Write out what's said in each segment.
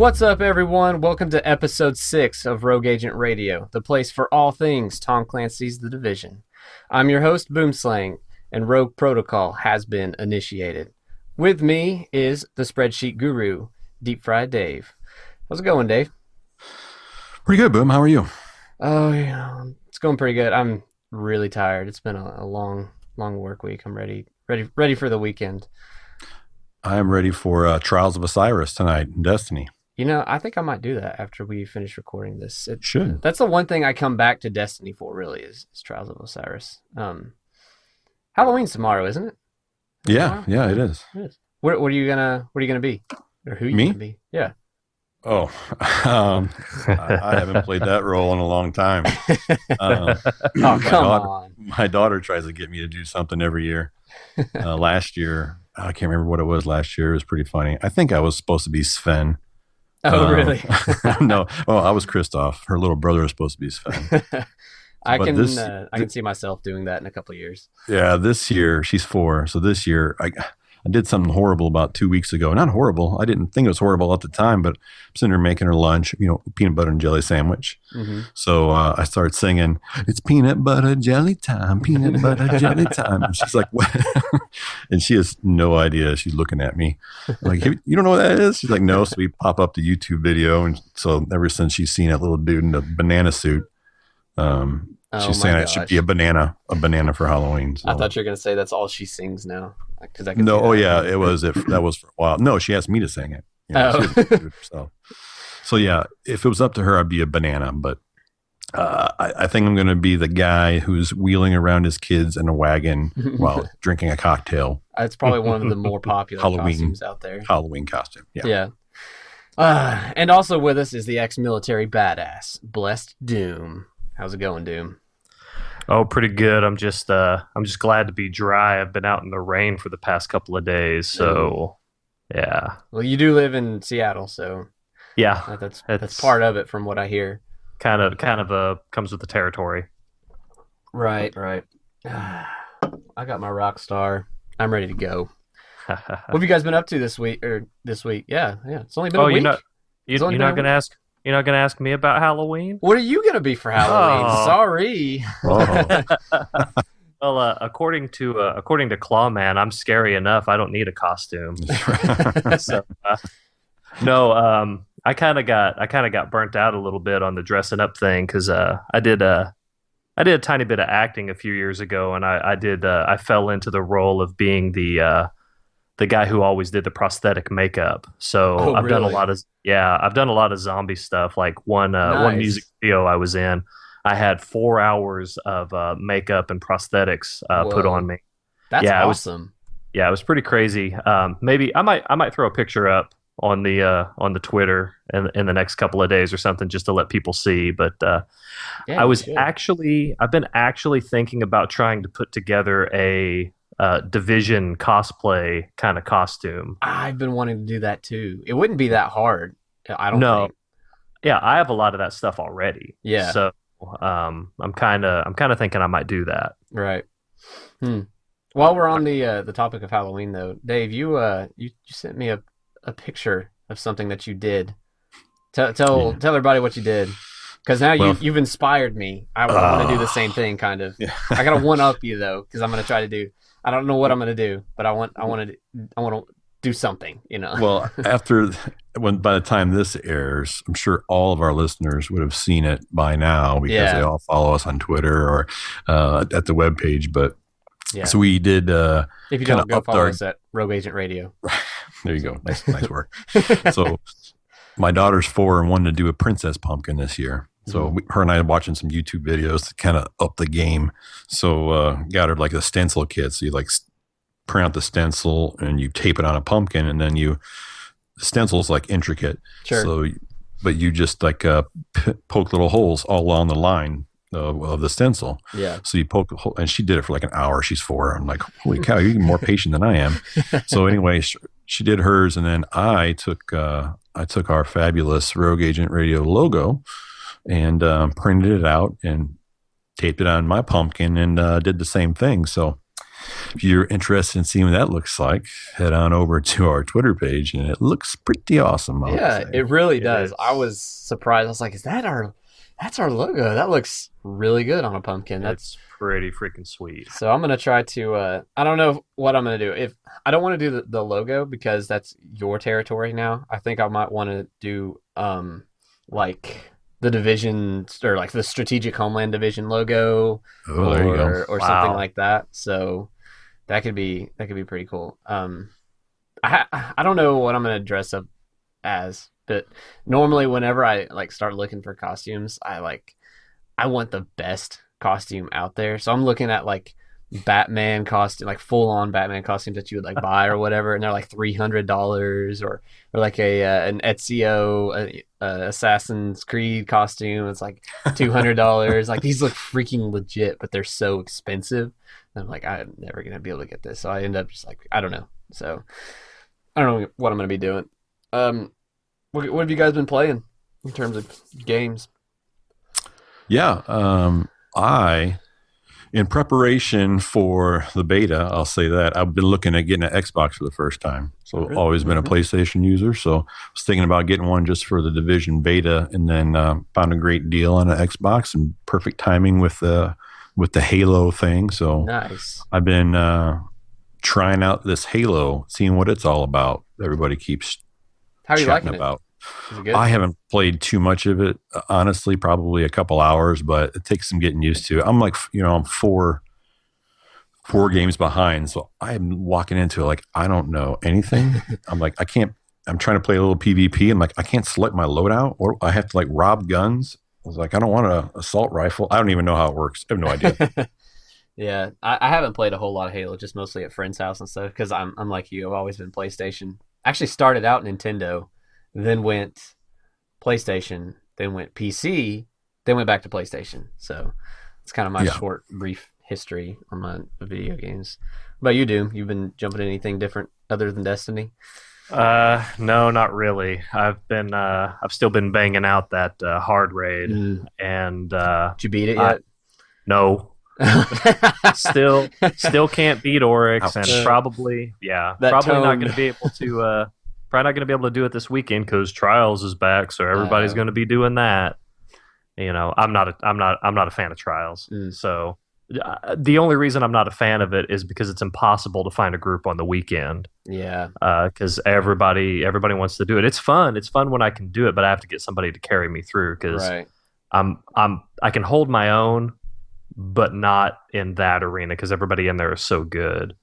What's up, everyone? Welcome to episode 6 of Rogue Agent Radio, the place for all things Tom Clancy's The Division. I'm your host, Boomslang, and Rogue Protocol has been initiated. With me is the spreadsheet guru, Deep Fried Dave. How's it going, Dave? Pretty good, Boom. How are you? Oh, it's going pretty good. I'm really tired. It's been a long work week. I'm ready for the weekend. I'm ready for Trials of Osiris tonight in Destiny. You know, I think I might do that after we finish recording this. It should. That's the one thing I come back to Destiny for, really, is Trials of Osiris. Halloween's tomorrow, isn't it? Yeah, it is. It is. What are you gonna be? Or who are you Me? gonna be? Yeah. Oh, I haven't played that role in a long time. Oh, come on. My daughter tries to get me to do something every year. Last year, I can't remember what it was last year. It was pretty funny. I think I was supposed to be Sven. Oh, really? No. Oh, I was Kristoff. Her little brother was supposed to be Sven. I can see myself doing that in a couple of years. Yeah, this year, she's 4. So this year, I did something horrible about 2 weeks ago. Not horrible. I didn't think it was horrible at the time, but I'm sitting there making her lunch, peanut butter and jelly sandwich. Mm-hmm. So I started singing, "It's peanut butter jelly time, peanut butter jelly time." And she's like, "What?" And she has no idea. She's looking at me like, "Hey, you don't know what that is?" She's like, "No." So we pop up the YouTube video. And so ever since she's seen that little dude in the banana suit, she's saying it should be a banana for Halloween. So. I thought you were going to say that's all she sings now. It was that was for a while. No, she asked me to sing it. So yeah, if it was up to her, I'd be a banana. But I think I'm going to be the guy who's wheeling around his kids in a wagon while drinking a cocktail. It's probably one of the more popular costumes out there. Halloween costume. Yeah. And also with us is the ex-military badass, Blessed Doom. How's it going, Doom? Oh, pretty good. I'm just glad to be dry. I've been out in the rain for the past couple of days, so yeah. Well, you do live in Seattle, so yeah, that's part of it, from what I hear. Kind of comes with the territory. Right. I got my rock star. I'm ready to go. What have you guys been up to this week? Yeah. It's only been a week. You're not gonna ask. You're not going to ask me about Halloween? What are you going to be for Halloween? Oh. Sorry. Oh. Well, according to Clawman, I'm scary enough. I don't need a costume. So, I kind of got burnt out a little bit on the dressing up thing because I did a tiny bit of acting a few years ago, and I fell into the role of being the guy who always did the prosthetic makeup. So I've done a lot of zombie stuff. Like one music video I was in, I had 4 hours of makeup and prosthetics put on me. That's awesome. It was pretty crazy. Maybe I might throw a picture up on the Twitter in the next couple of days or something, just to let people see. But I've been actually thinking about trying to put together a Division cosplay kind of costume. I've been wanting to do that too. It wouldn't be that hard, I don't think. Yeah, I have a lot of that stuff already. Yeah. So I'm kind of thinking I might do that. Right. While we're on the topic of Halloween, though, Dave, you sent me a picture of something that you did. Tell everybody what you did. Because now you've inspired me. I want to do the same thing, kind of. Yeah. I gotta one up you though, because I'm gonna try to do. I don't know what I'm gonna do, but I want to do something. Well, by the time this airs, I'm sure all of our listeners would have seen it by now because they all follow us on Twitter or at the webpage. But so we did. If you don't, go follow us at Rogue Agent Radio. There you go. Nice work. So my daughter's 4 and wanted to do a princess pumpkin this year. So her and I are watching some YouTube videos to kind of up the game. So got her like a stencil kit. So you like print out the stencil and you tape it on a pumpkin, and then the stencil's like intricate. Sure. So, but you just like poke little holes all along the line of the stencil. Yeah. So you poke a hole, and she did it for like an hour. She's 4. I'm like, holy cow, you're even more patient than I am. So anyway, she did hers, and then I took our fabulous Rogue Agent Radio logo and printed it out and taped it on my pumpkin and did the same thing. So if you're interested in seeing what that looks like, head on over to our Twitter page, and it looks pretty awesome. Yeah, it really does. is. I was surprised. I was like, that's our logo. That looks really good on a pumpkin. It's pretty freaking sweet. So I'm going to try to, I don't know what I'm going to do. If I don't want to do the logo because that's your territory now. I think I might want to do, like the division or like the Strategic Homeland Division logo There you go. or Wow. something like that. So that could be pretty cool. I don't know what I'm going to dress up as, but normally whenever I like start looking for costumes, I want the best costume out there. So I'm looking at like Batman costume, like full on Batman costumes that you would like buy or whatever, and they're like $300 or like an Ezio Assassin's Creed costume. It's like $200. Like these look freaking legit, but they're so expensive. And I'm like, I'm never gonna be able to get this. So I end up just like, I don't know. So I don't know what I'm gonna be doing. What have you guys been playing in terms of games? Yeah. In preparation for the beta, I'll say that I've been looking at getting an Xbox for the first time. So Really? always been a PlayStation user. So I was thinking about getting one just for the Division beta, and then found a great deal on an Xbox and perfect timing with the Halo thing. So Nice. I've been trying out this Halo, seeing what it's all about. Everybody keeps How are you chatting liking about. it? Is it good? I haven't played too much of it, honestly, probably a couple hours, but it takes some getting used to. I'm like, I'm four games behind. So I'm walking into it like, I don't know anything. I'm like, I'm trying to play a little PvP. I'm like, I can't select my loadout, or I have to like rob guns. I was like, I don't want an assault rifle. I don't even know how it works. I have no idea. Yeah, I haven't played a whole lot of Halo, just mostly at friends' house and stuff. Because I'm like you, I've always been PlayStation. Actually, started out Nintendo, then went PlayStation, then went PC, then went back to PlayStation. So it's kind of my short, brief history on my video games. What about you, Doom? You've been jumping into anything different other than Destiny? No, not really. I've still been banging out that hard raid, and Did you beat it yet? no. Still can't beat Oryx. Ouch. And probably That not tone. going to be able to probably not going to be able to do it this weekend because Trials is back, so everybody's going to be doing that. I'm not a fan of Trials. So the only reason I'm not a fan of it is because it's impossible to find a group on the weekend. Yeah. Because everybody wants to do it. It's fun when I can do it, but I have to get somebody to carry me through because Right. I can hold my own, but not in that arena because everybody in there is so good.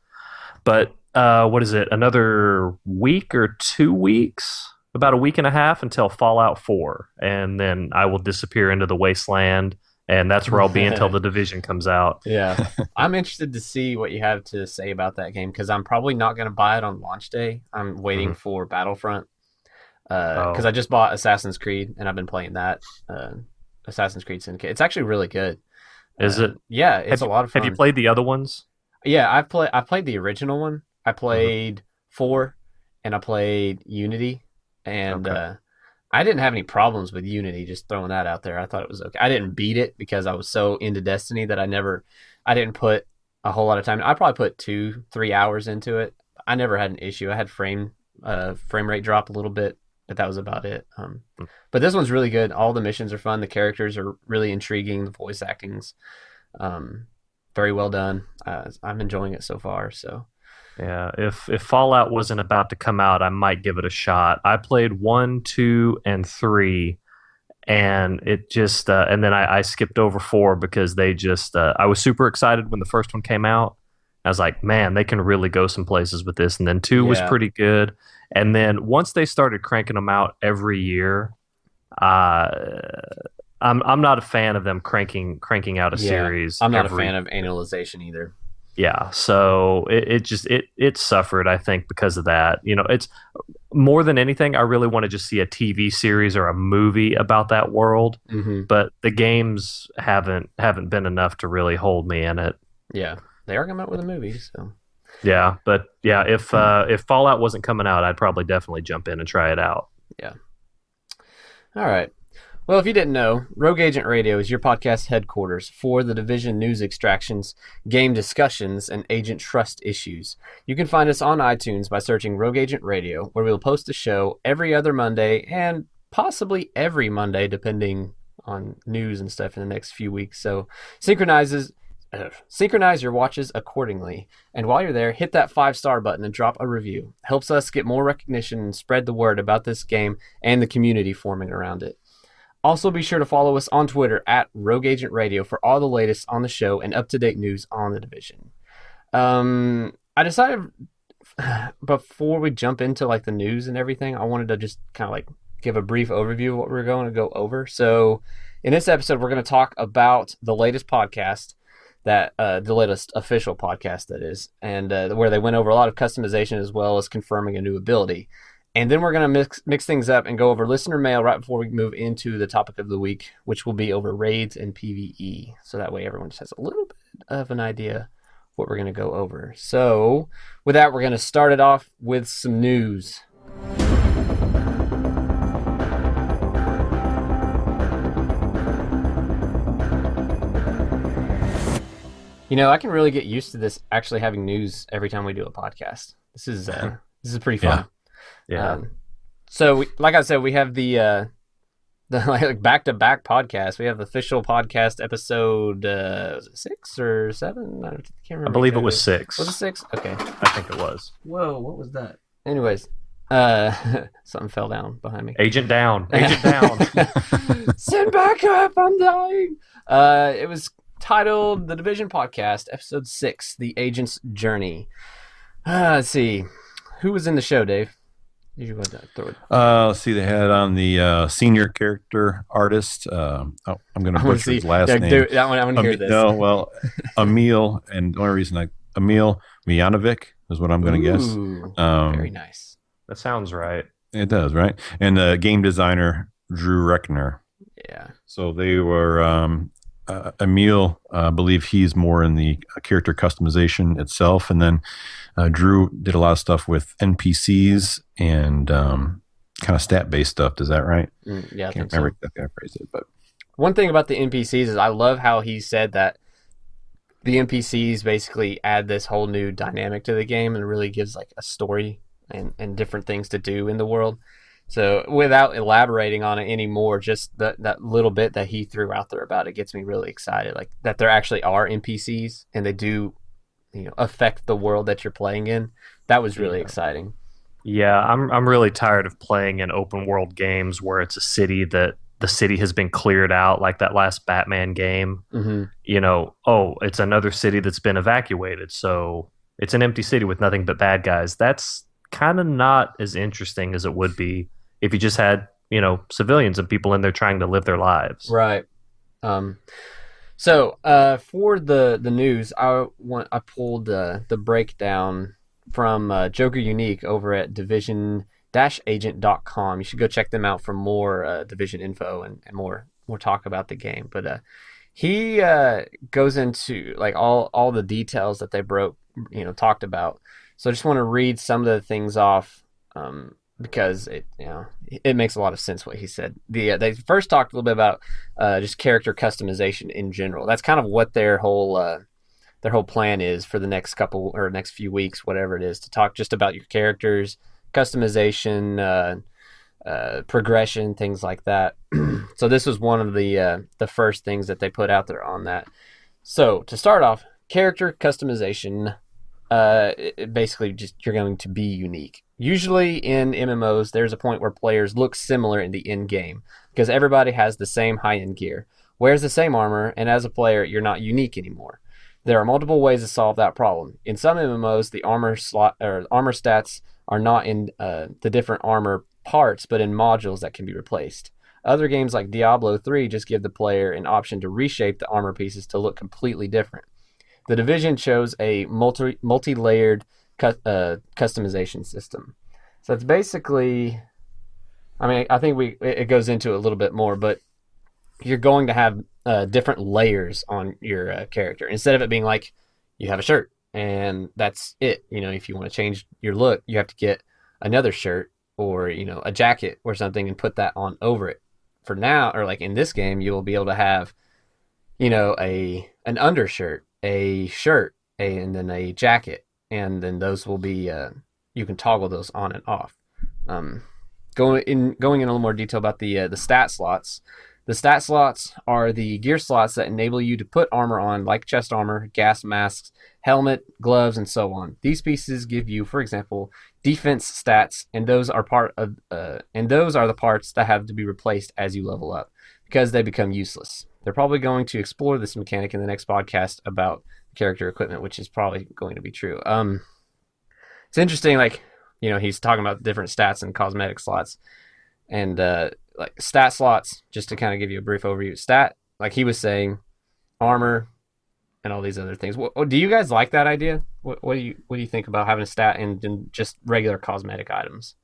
But what is it? Another week or 2 weeks? About a week and a half until Fallout 4, and then I will disappear into the wasteland, and that's where I'll be until the Division comes out. Yeah. I'm interested to see what you have to say about that game because I'm probably not going to buy it on launch day. I'm waiting for Battlefront because I just bought Assassin's Creed and I've been playing that Assassin's Creed Syndicate. It's actually really good. Is it? Yeah, it's a lot of fun. Have you played the other ones? Yeah, I played the original one. I played 4 and I played Unity, and I didn't have any problems with Unity. Just throwing that out there, I thought it was okay. I didn't beat it because I was so into Destiny that I didn't put a whole lot of time. I probably put 2-3 hours into it. I never had an issue. I had frame rate drop a little bit, but that was about it. But this one's really good. All the missions are fun. The characters are really intriguing. The voice acting's very well done. I'm enjoying it so far. So yeah, if Fallout wasn't about to come out, I might give it a shot. I played 1, 2, and 3, and it just and then I skipped over 4 because they just I was super excited when the first one came out. I was like, man, they can really go some places with this. And then 2 was pretty good. And then once they started cranking them out every year, I'm not a fan of them cranking out a series. I'm not a fan of annualization either. Yeah, so it suffered, I think, because of that. It's more than anything, I really want to just see a TV series or a movie about that world. Mm-hmm. But the games haven't been enough to really hold me in it. Yeah, they are coming out with a movie, so. Yeah, but yeah, if Fallout wasn't coming out, I'd probably definitely jump in and try it out. Yeah. All right. Well, if you didn't know, Rogue Agent Radio is your podcast headquarters for the Division news extractions, game discussions, and agent trust issues. You can find us on iTunes by searching Rogue Agent Radio, where we'll post a show every other Monday and possibly every Monday, depending on news and stuff in the next few weeks. So synchronize your watches accordingly. And while you're there, hit that 5-star button and drop a review. Helps us get more recognition and spread the word about this game and the community forming around it. Also, be sure to follow us on Twitter at Rogue Agent Radio for all the latest on the show and up-to-date news on the Division. I decided before we jump into like the news and everything, I wanted to just kind of like give a brief overview of what we're going to go over. So in this episode, we're going to talk about the latest podcast, that the latest official podcast that is, and where they went over a lot of customization as well as confirming a new ability. And then we're going to mix things up and go over listener mail right before we move into the topic of the week, which will be over raids and PvE. So that way everyone just has a little bit of an idea what we're going to go over. So with that, we're going to start it off with some news. You know, I can really get used to this actually having news every time we do a podcast. This is pretty fun. Yeah. So, like I said, we have the like back-to-back podcast. We have the official podcast episode. Was it 6 or 7? I can't remember. I believe it was 6. Was it 6? Okay. I think it was. Whoa, what was that? Anyways, something fell down behind me. Agent down. Agent down. Send back up. I'm dying. It was titled The Division Podcast, Episode 6, The Agent's Journey. Let's see. Who was in the show, Dave? Let's see, they had on the senior character artist. I'm going to butcher his last name. Dude, I want to hear this. No, well, Emil, and the only reason Emil Mijanovic is what I'm going to guess. Very nice. That sounds right. It does, right? And game designer Drew Reckner. Yeah. So they were Emil, I believe he's more in the character customization itself, and then Drew did a lot of stuff with NPCs and kind of stat-based stuff. Is that right? Yeah, I can't think remember so. exactly how I phrased it, but one thing about the NPCs is I love how he said that the NPCs basically add this whole new dynamic to the game and really gives like a story and different things to do in the world. So without elaborating on it anymore, just that little bit that he threw out there about it gets me really excited. Like that there actually are NPCs and they do, affect the world that you're playing in. That was really exciting. Yeah, I'm really tired of playing in open world games where it's a city that the city has been cleared out, like that last Batman game. Mm-hmm. It's another city that's been evacuated, so it's an empty city with nothing but bad guys. That's kind of not as interesting as it would be if you just had, civilians and people in there trying to live their lives. Right. So for the news, I pulled the breakdown from Joker Unique over at division-agent.com. You should go check them out for more Division info and more talk about the game. But he goes into like all the details that they talked about. So I just want to read some of the things off because it makes a lot of sense what he said. They first talked a little bit about just character customization in general. That's kind of what their whole plan is for the next few weeks, whatever it is, to talk just about your characters, customization, progression, things like that. So this was one of the first things that they put out there on that. So to start off, character customization. Basically just you're going to be unique. Usually in MMOs, there's a point where players look similar in the end game because everybody has the same high-end gear, wears the same armor, and as a player, you're not unique anymore. There are multiple ways to solve that problem. In some MMOs, the armor stats are not in the different armor parts, but in modules that can be replaced. Other games like Diablo 3 just give the player an option to reshape the armor pieces to look completely different. The Division chose a multi-layered customization system. So it's basically, I think it goes into it a little bit more, but you're going to have different layers on your character. Instead of it being like you have a shirt and that's it. If you want to change your look, you have to get another shirt or, a jacket or something and put that on over it for now, or like in this game, you will be able to have, you know, an undershirt, a shirt, and then a jacket, and then those will be you can toggle those on and off. Going in a little more detail about the stat slots. The stat slots are the gear slots that enable you to put armor on, like chest armor, gas masks, helmet, gloves, and so on. These pieces give you, for example, defense stats, and those are the parts that have to be replaced as you level up because they become useless. They're probably going to explore this mechanic in the next podcast about character equipment, which is probably going to be true. It's interesting, like, you know, he's talking about different stats and cosmetic slots, and like stat slots, just to kind of give you a brief overview. Like he was saying, armor and all these other things. Do you guys like that idea? What do you think about having a stat and just regular cosmetic items?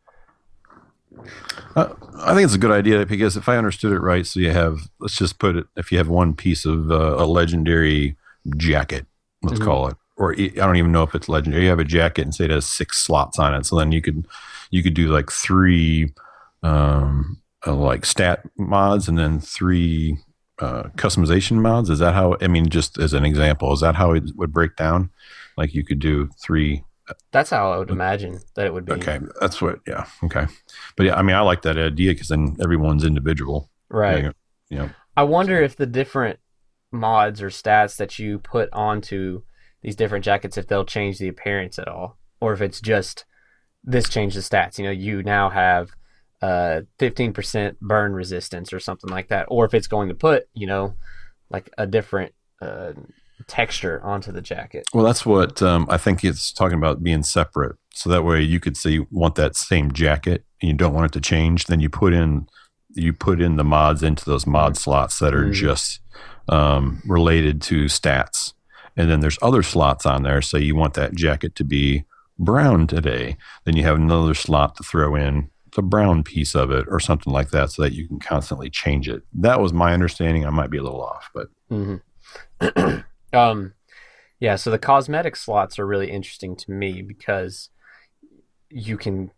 I think it's a good idea because if I understood it right, so you have, let's just put it, if you have one piece of a legendary jacket, let's call it, or I don't even know if it's legendary. You have a jacket and say it has 6 slots on it, so then you could do like 3 like stat mods and then 3 customization mods. Is that how, I mean, just as an example, is that how it would break down? Like you could do 3. That's how I would imagine that it would be. Okay. That's what, yeah. Okay. But yeah, I mean, I like that idea because then everyone's individual. Right. You know. I wonder if the different mods or stats that you put onto these different jackets, if they'll change the appearance at all, or if it's just this changes the stats. You know, you now have 15% burn resistance or something like that, or if it's going to put, you know, like a different texture onto the jacket. Well, that's what I think it's talking about, being separate. So that way you could say you want that same jacket and you don't want it to change. Then you put in the mods into those mod slots that are just related to stats. And then there's other slots on there. So you want that jacket to be brown today. Then you have another slot to throw in the brown piece of it or something like that, so that you can constantly change it. That was my understanding. I might be a little off, but yeah, so the cosmetic slots are really interesting to me because you can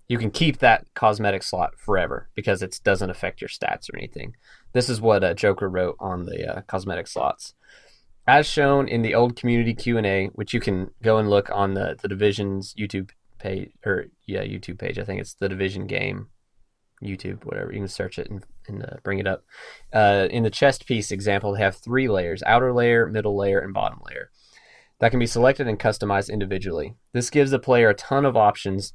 you can keep that cosmetic slot forever because it doesn't affect your stats or anything. This is what Joker wrote on the cosmetic slots. As shown in the old community Q&A, which you can go and look on the Division's YouTube page, YouTube page. I think it's the Division game, YouTube, whatever. You can search it and bring it up. In the chest piece example, they have 3 layers: outer layer, middle layer, and bottom layer, that can be selected and customized individually. This gives the player a ton of options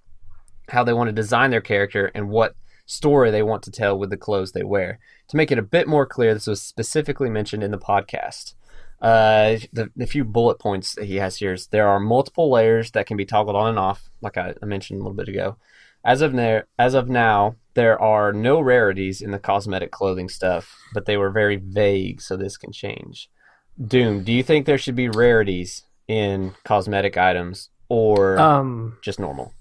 how they want to design their character and what story they want to tell with the clothes they wear. To make it a bit more clear, this was specifically mentioned in the podcast. The few bullet points that he has here is there are multiple layers that can be toggled on and off, like I mentioned a little bit ago. As of now, there are no rarities in the cosmetic clothing stuff, but they were very vague, so this can change. Doom, do you think there should be rarities in cosmetic items or just normal?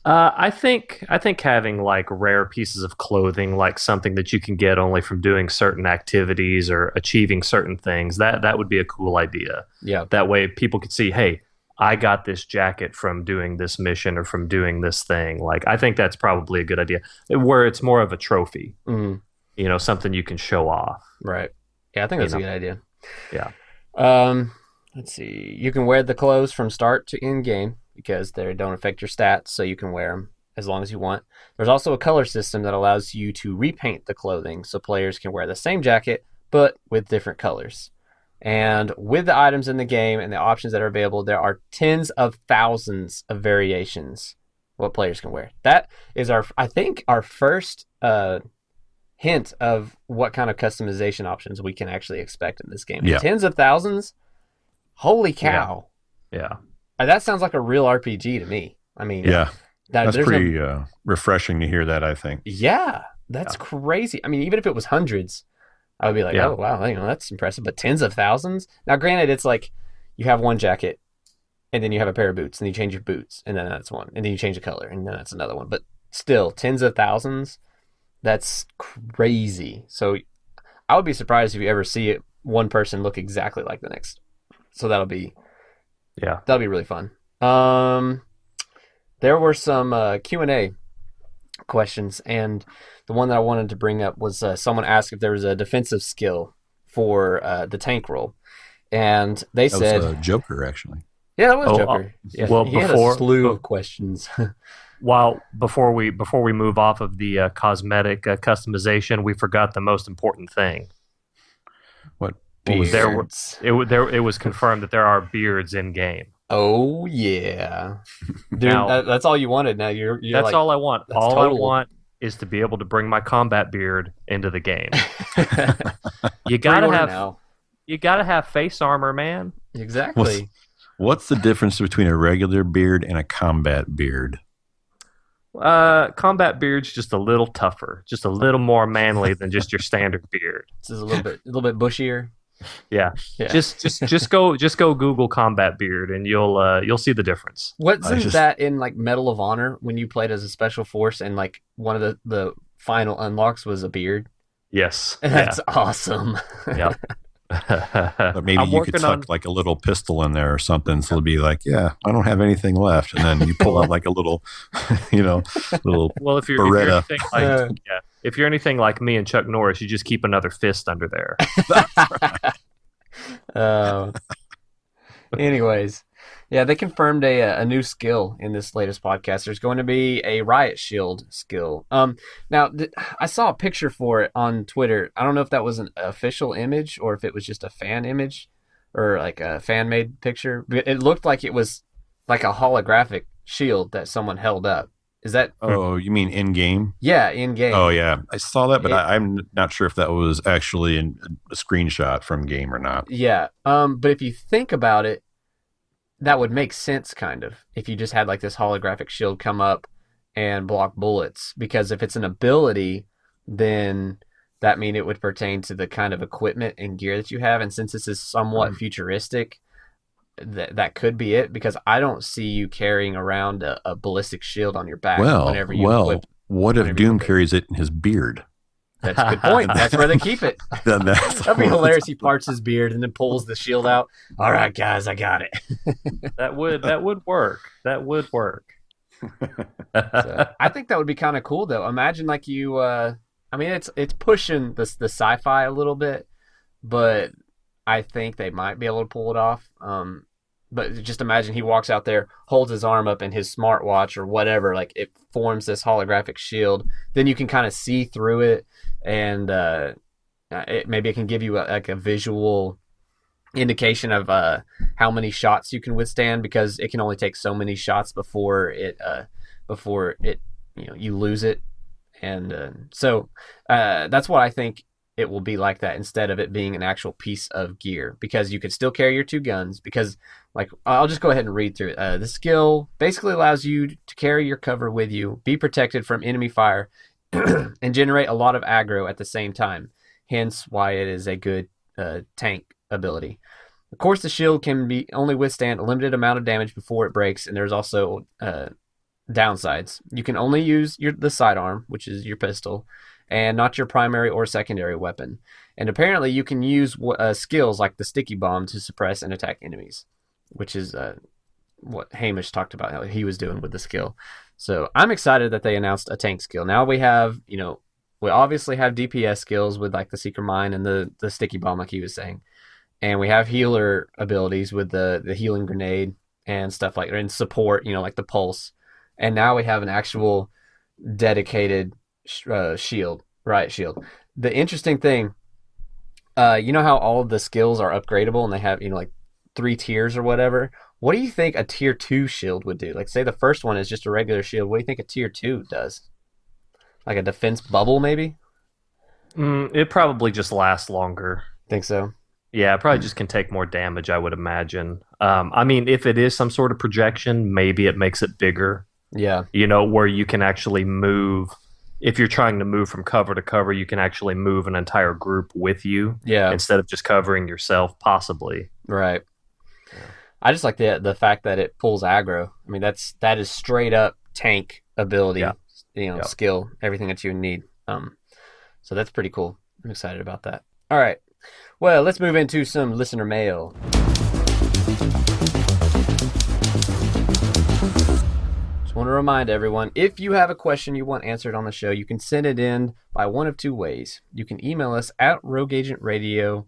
I think having like rare pieces of clothing, like something that you can get only from doing certain activities or achieving certain things, that would be a cool idea. Yeah. That way people could see, hey, I got this jacket from doing this mission or from doing this thing. Like, I think that's probably a good idea, where it's more of a trophy, you know, something you can show off. Right. Yeah, I think that's a good idea. Yeah. Let's see. You can wear the clothes from start to end game, because they don't affect your stats, so you can wear them as long as you want. There's also a color system that allows you to repaint the clothing, so players can wear the same jacket, but with different colors. And with the items in the game and the options that are available, there are tens of thousands of variations what players can wear. That is I think our first hint of what kind of customization options we can actually expect in this game. Yeah. Tens of thousands? Holy cow. Yeah. That sounds like a real RPG to me. I mean, yeah, that's pretty refreshing to hear that, I think. Yeah, that's crazy. I mean, even if it was hundreds, I would be like, oh, wow, you know, that's impressive. But tens of thousands? Now, granted, it's like you have one jacket, and then you have a pair of boots, and you change your boots, and then that's one. And then you change the color, and then that's another one. But still, tens of thousands, that's crazy. So I would be surprised if you ever see one person look exactly like the next. So that'll be really fun. There were some Q&A questions, and the one that I wanted to bring up was someone asked if there was a defensive skill for the tank role, and they said was Joker actually. Yeah, that was Joker. Yeah, well, he had a slew of questions. Before we move off of the cosmetic customization, we forgot the most important thing. What was it was confirmed that there are beards in game. Oh yeah, dude, now, that's all you wanted. Now you're that's like, all I want. All total. I want is to be able to bring my combat beard into the game. You gotta have face armor, man. Exactly. What's the difference between a regular beard and a combat beard? Combat beard's just a little tougher, just a little more manly than just your standard beard. It's a little bit bushier. Yeah. Just go Google combat beard and you'll see the difference. Wasn't that in like Medal of Honor when you played as a special force and like one of the final unlocks was a beard? Yes. That's awesome. Yep. But maybe you could tuck like a little pistol in there or something, so it'll be like, yeah, I don't have anything left, and then you pull out like a little, little. Well, if you're anything like me and Chuck Norris, you just keep another fist under there. Anyways, yeah, they confirmed a new skill in this latest podcast. There's going to be a riot shield skill. Now I saw a picture for it on Twitter. I don't know if that was an official image or if it was just a fan image or like a fan made picture. It looked like it was like a holographic shield that someone held up. Is that? Oh, you mean in game? Yeah, in game. Oh yeah, I saw that, but I'm not sure if that was actually a screenshot from game or not. Yeah. But if you think about it, that would make sense, kind of, if you just had like this holographic shield come up and block bullets. Because if it's an ability, then that means it would pertain to the kind of equipment and gear that you have. And since this is somewhat futuristic, that could be it. Because I don't see you carrying around a ballistic shield on your back whenever you equip. What if Doom carries it in his beard? That's a good point. That's where they keep it. That'd be hilarious. He parts his beard and then pulls the shield out. All right, guys, I got it. That would work. That would work. So, I think that would be kind of cool, though. Imagine like you. I mean, it's pushing the sci-fi a little bit, but I think they might be able to pull it off. But just imagine he walks out there, holds his arm up, and his smartwatch or whatever, like it forms this holographic shield. Then you can kind of see through it, and maybe it can give you a visual indication of how many shots you can withstand, because it can only take so many shots before it you lose it, and so that's what I think. It will be like that instead of it being an actual piece of gear, because you could still carry your two guns. Because, like, I'll just go ahead and read through it. The skill basically allows you to carry your cover with you, be protected from enemy fire, and generate a lot of aggro at the same time. Hence, why it is a good tank ability. Of course, the shield can only withstand a limited amount of damage before it breaks, and there's also downsides. You can only use the sidearm, which is your pistol, and not your primary or secondary weapon. And apparently you can use skills like the sticky bomb to suppress and attack enemies, which is what Hamish talked about, how he was doing with the skill. So I'm excited that they announced a tank skill. Now we have, we obviously have DPS skills with like the Seeker Mine and the sticky bomb, like he was saying. And we have healer abilities with the healing grenade and stuff like that, and support, like the pulse. And now we have an actual dedicated shield, riot shield. The interesting thing, you know how all of the skills are upgradable and they have like 3 tiers or whatever. What do you think a tier 2 shield would do? Like, say the first one is just a regular shield. What do you think a tier 2 does? Like a defense bubble, maybe? It probably just lasts longer. Think so? Yeah, it probably just can take more damage, I would imagine. I mean, if it is some sort of projection, maybe it makes it bigger. Yeah. Where you can actually move. If you're trying to move from cover to cover, you can actually move an entire group with you. Yeah. Instead of just covering yourself, possibly. Right. Yeah. I just like the fact that it pulls aggro. I mean, that is straight up tank ability. Yeah. Skill, everything that you need. So that's pretty cool. I'm excited about that. All right. Well, let's move into some listener mail. So I want to to remind everyone, if you have a question you want answered on the show, you can send it in by one of two ways. You can email us at RogueAgentRadio.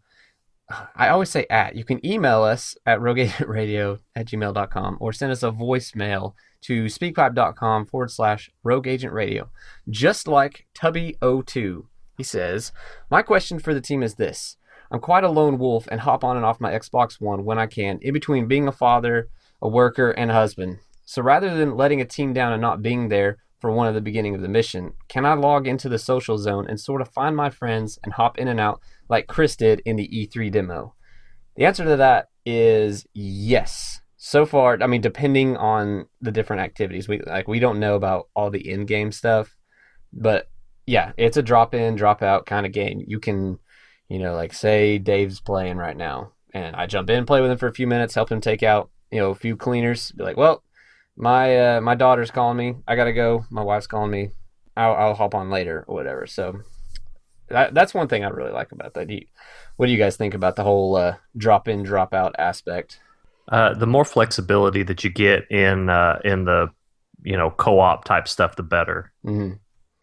I always say at. You can email us at RogueAgentRadio@gmail.com or send us a voicemail to speakpipe.com/RogueAgentRadio. Just like Tubby02. He says, my question for the team is this. I'm quite a lone wolf and hop on and off my Xbox One when I can, in between being a father, a worker, and a husband. So rather than letting a team down and not being there for one at the beginning of the mission, can I log into the social zone and sort of find my friends and hop in and out like Chris did in the E3 demo? The answer to that is yes. So far, I mean, depending on the different activities, we don't know about all the in-game stuff, but yeah, it's a drop in, drop out kind of game. You can, like say Dave's playing right now, and I jump in, play with him for a few minutes, help him take out, a few cleaners. Be like, well, my daughter's calling me. I gotta go. My wife's calling me. I'll hop on later or whatever. So that's one thing I really like about that. What do you guys think about the whole drop in, drop out aspect? The more flexibility that you get in the co-op type stuff, the better. Mm-hmm.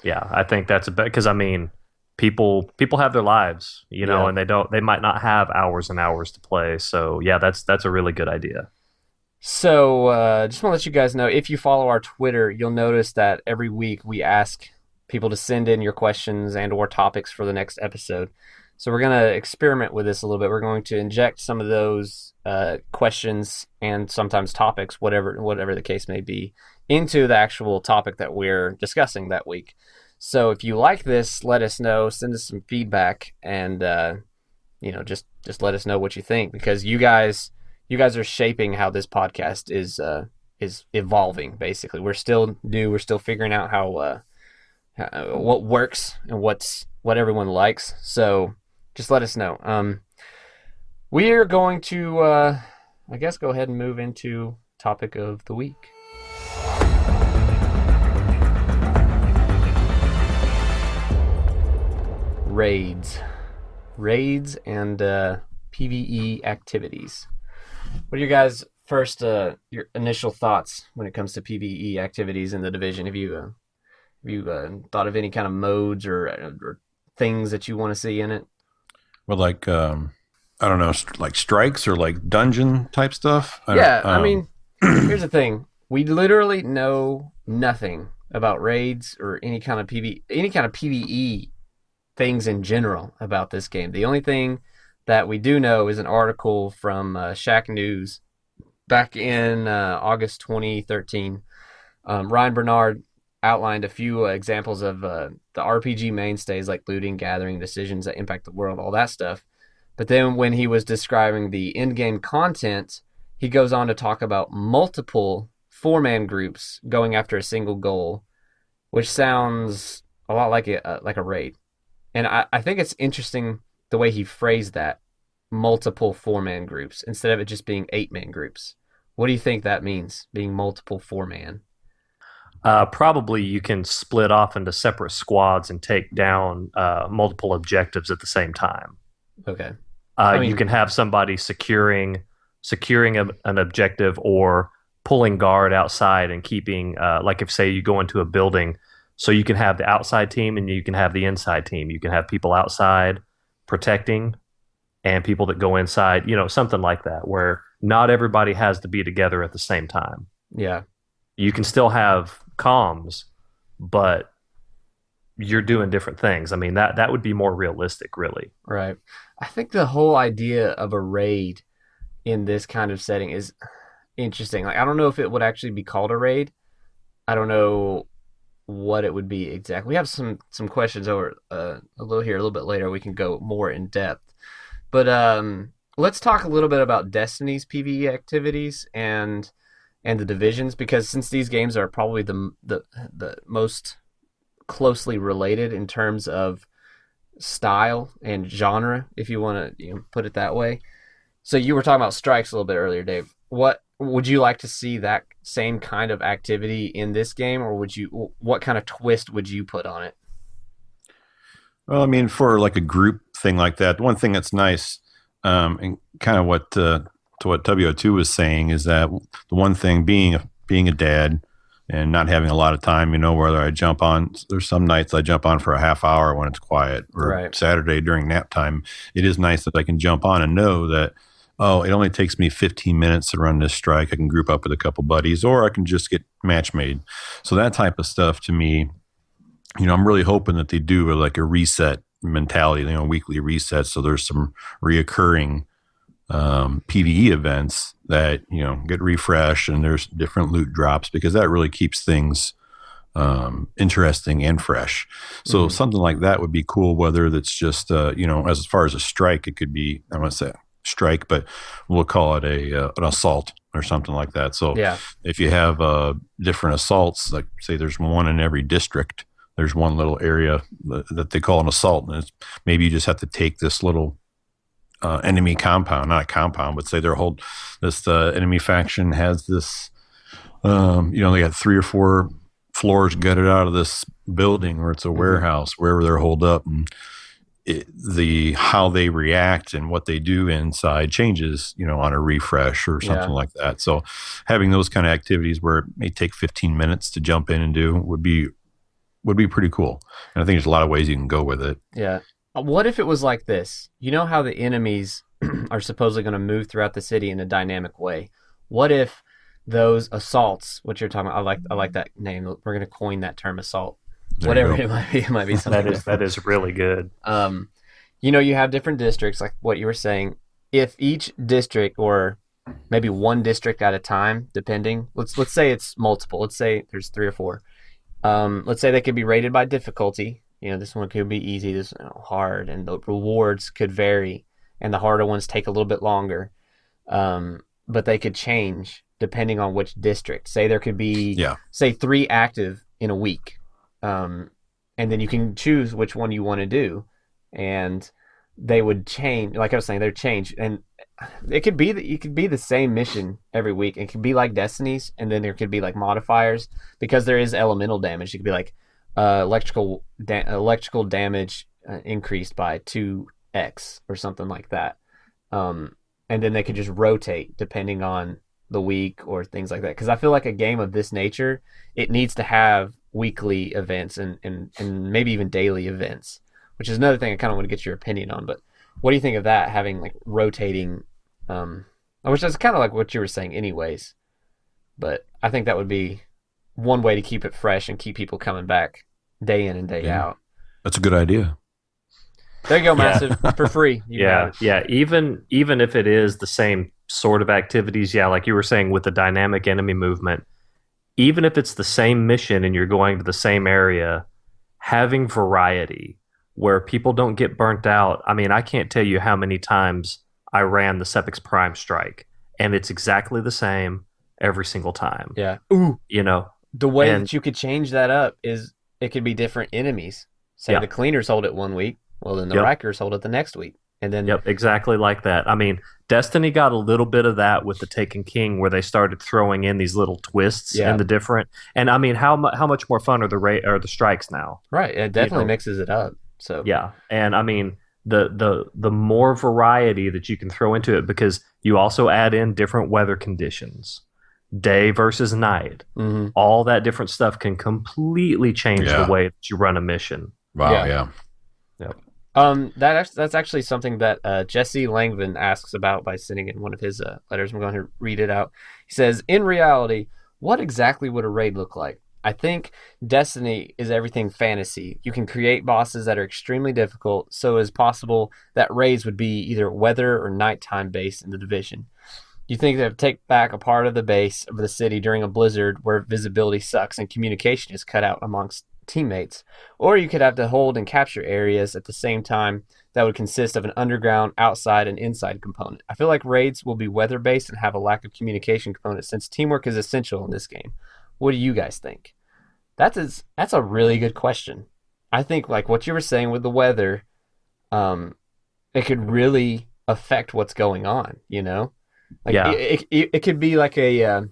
Yeah, I think that's a better, because I mean, people have their lives, and they might not have hours and hours to play. So yeah, that's a really good idea. So just want to let you guys know, if you follow our Twitter, you'll notice that every week we ask people to send in your questions and or topics for the next episode. So we're going to experiment with this a little bit. We're going to inject some of those questions and sometimes topics, whatever the case may be, into the actual topic that we're discussing that week. So if you like this, let us know, send us some feedback, and just let us know what you think, because you guys are shaping how this podcast is evolving. Basically, we're still new. We're still figuring out how what works and what everyone likes. So just let us know. We are going to, I guess, go ahead and move into topic of the week. Raids and PvE activities. What are your guys' first your initial thoughts when it comes to PvE activities in the Division? Have you thought of any kind of modes or things that you want to see in it? Well, like I don't know, like strikes or like dungeon type stuff. I mean, here's the thing: we literally know nothing about raids or any kind of PvE things in general about this game. The only thing that we do know is an article from Shack News back in August 2013. Ryan Bernard outlined a few examples of the RPG mainstays like looting, gathering, decisions that impact the world, all that stuff. But then when he was describing the in-game content, he goes on to talk about multiple four-man groups going after a single goal, which sounds a lot like a raid. And I think it's interesting the way he phrased that, multiple four-man groups, instead of it just being 8-man groups. What do you think that means, being multiple four-man? Probably you can split off into separate squads and take down multiple objectives at the same time. Okay. You can have somebody securing an objective or pulling guard outside and keeping, like if, say, you go into a building, so you can have the outside team and you can have the inside team. You can have people outside protecting and people that go inside, something like that, where not everybody has to be together at the same time. Yeah. You can still have comms, but you're doing different things. I mean, that would be more realistic, really. Right. I think the whole idea of a raid in this kind of setting is interesting. Like, I don't know if it would actually be called a raid. I don't know what it would be exactly. We have some questions over a little bit later. We can go more in depth. But let's talk a little bit about Destiny's PvE activities and the divisions, because since these games are probably the most closely related in terms of style and genre, if you want to put it that way. So you were talking about strikes a little bit earlier, Dave. What would you like to see that same kind of activity in this game, or what kind of twist would you put on it? Well, I mean, for like a group thing like that, one thing that's nice, and kind of to what WO2 was saying, is that the one thing being a dad and not having a lot of time, whether I jump on, there's some nights I jump on for a half hour when it's quiet, or Saturday during nap time. It is nice that I can jump on and know that, oh, it only takes me 15 minutes to run this strike. I can group up with a couple buddies, or I can just get match made. So that type of stuff to me, I'm really hoping that they do like a reset mentality, weekly reset. So there's some reoccurring PvE events that get refreshed, and there's different loot drops, because that really keeps things interesting and fresh. So something like that would be cool. Whether that's just as far as a strike, it could be, I want to say strike, but we'll call it an assault or something like that. So if you have different assaults, like say there's one in every district, there's one little area that they call an assault, and it's, maybe you just have to take this little enemy compound, not a compound, but say this enemy faction has this, they got 3 or 4 floors gutted out of this building, or it's a warehouse, wherever they're holed up, and how they react and what they do inside changes, on a refresh or something like that. So having those kind of activities where it may take 15 minutes to jump in and do would be pretty cool. And I think there's a lot of ways you can go with it. Yeah. What if it was like this? You know how the enemies are supposedly going to move throughout the city in a dynamic way. What if those assaults, what you're talking about, I like that name. We're going to coin that term, assault. Whatever it might be something. that is really good. You have different districts, like what you were saying. If each district, or maybe one district at a time, depending. Let's say it's multiple. Let's say there's 3 or 4. Let's say they could be rated by difficulty. This one could be easy, this hard, and the rewards could vary, and the harder ones take a little bit longer. But they could change depending on which district. Say there could be, say 3 active in a week, and then you can choose which one you want to do, and they would change. Like I was saying, they'd change, and it could be the same mission every week. It could be like Destiny's, and then there could be like modifiers, because there is elemental damage. It could be like electrical damage increased by 2x or something like that, and then they could just rotate depending on the week or things like that. Because I feel like a game of this nature, it needs to have weekly events and maybe even daily events, which is another thing I kind of want to get your opinion on. But what do you think of that, having like rotating, which is kind of like what you were saying anyways, but I think that would be one way to keep it fresh and keep people coming back day in and day out. That's a good idea. There you go, Massive, for free. Yeah. Even if it is the same sort of activities, like you were saying with the dynamic enemy movement, even if it's the same mission and you're going to the same area, having variety where people don't get burnt out. I mean, I can't tell you how many times I ran the Sepix Prime strike, and it's exactly the same every single time. Yeah. Ooh. The way that you could change that up is it could be different enemies. Say the cleaners hold it one week, well then the Rikers hold it the next week. And then exactly like that. I mean, Destiny got a little bit of that with the Taken King, where they started throwing in these little twists in the different. And I mean, how much more fun are the strikes now? Right, it definitely mixes it up. So and I mean, the more variety that you can throw into it, because you also add in different weather conditions, day versus night, all that different stuff can completely change the way that you run a mission. Wow, yeah. That's actually something that Jesse Langvin asks about by sending in one of his letters. I'm going to read it out. He says, in reality, what exactly would a raid look like? I think Destiny is everything fantasy. You can create bosses that are extremely difficult, so it's possible that raids would be either weather or nighttime based in the Division. You think they would take back a part of the base of the city during a blizzard where visibility sucks and communication is cut out amongst teammates, or you could have to hold and capture areas at the same time that would consist of an underground, outside, and inside component. I feel like raids will be weather-based and have a lack of communication component, since teamwork is essential in this game. What do you guys think? That's a really good question. I think like what you were saying with the weather, it could really affect what's going on, Like it could be like a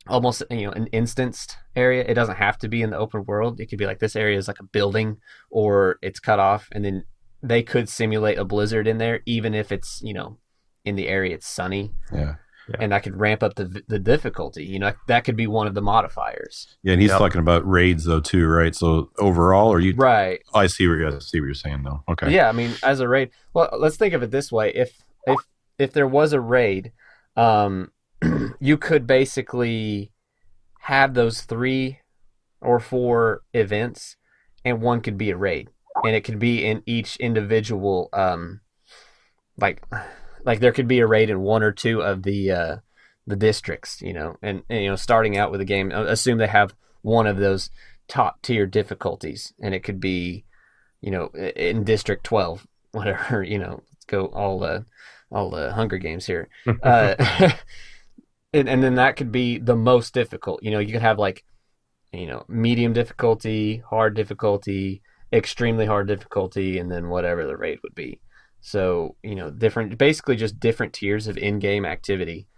almost an instanced area. It doesn't have to be in the open world. It could be like this area is like a building, or it's cut off, and then they could simulate a blizzard in there, even if it's in the area it's sunny. Yeah. and that could ramp up the difficulty. You know, that could be one of the modifiers. Yeah, and he's talking about raids though too, right? So overall, are you right? I see what you're saying though. Okay. Yeah, I mean, as a raid, well, let's think of it this way: if there was a raid, you could basically have those 3 or 4 events, and one could be a raid, and it could be in each individual, like there could be a raid in 1 or 2 of the districts, you know, and you know, starting out with a game, assume they have one of those top tier difficulties, and it could be, you know, in District 12, whatever, you know, let's go all the Hunger Games here, and then that could be the most difficult. You know, you could have like, you know, medium difficulty, hard difficulty, extremely hard difficulty, and then whatever the raid would be. So, you know, basically just different tiers of in-game activity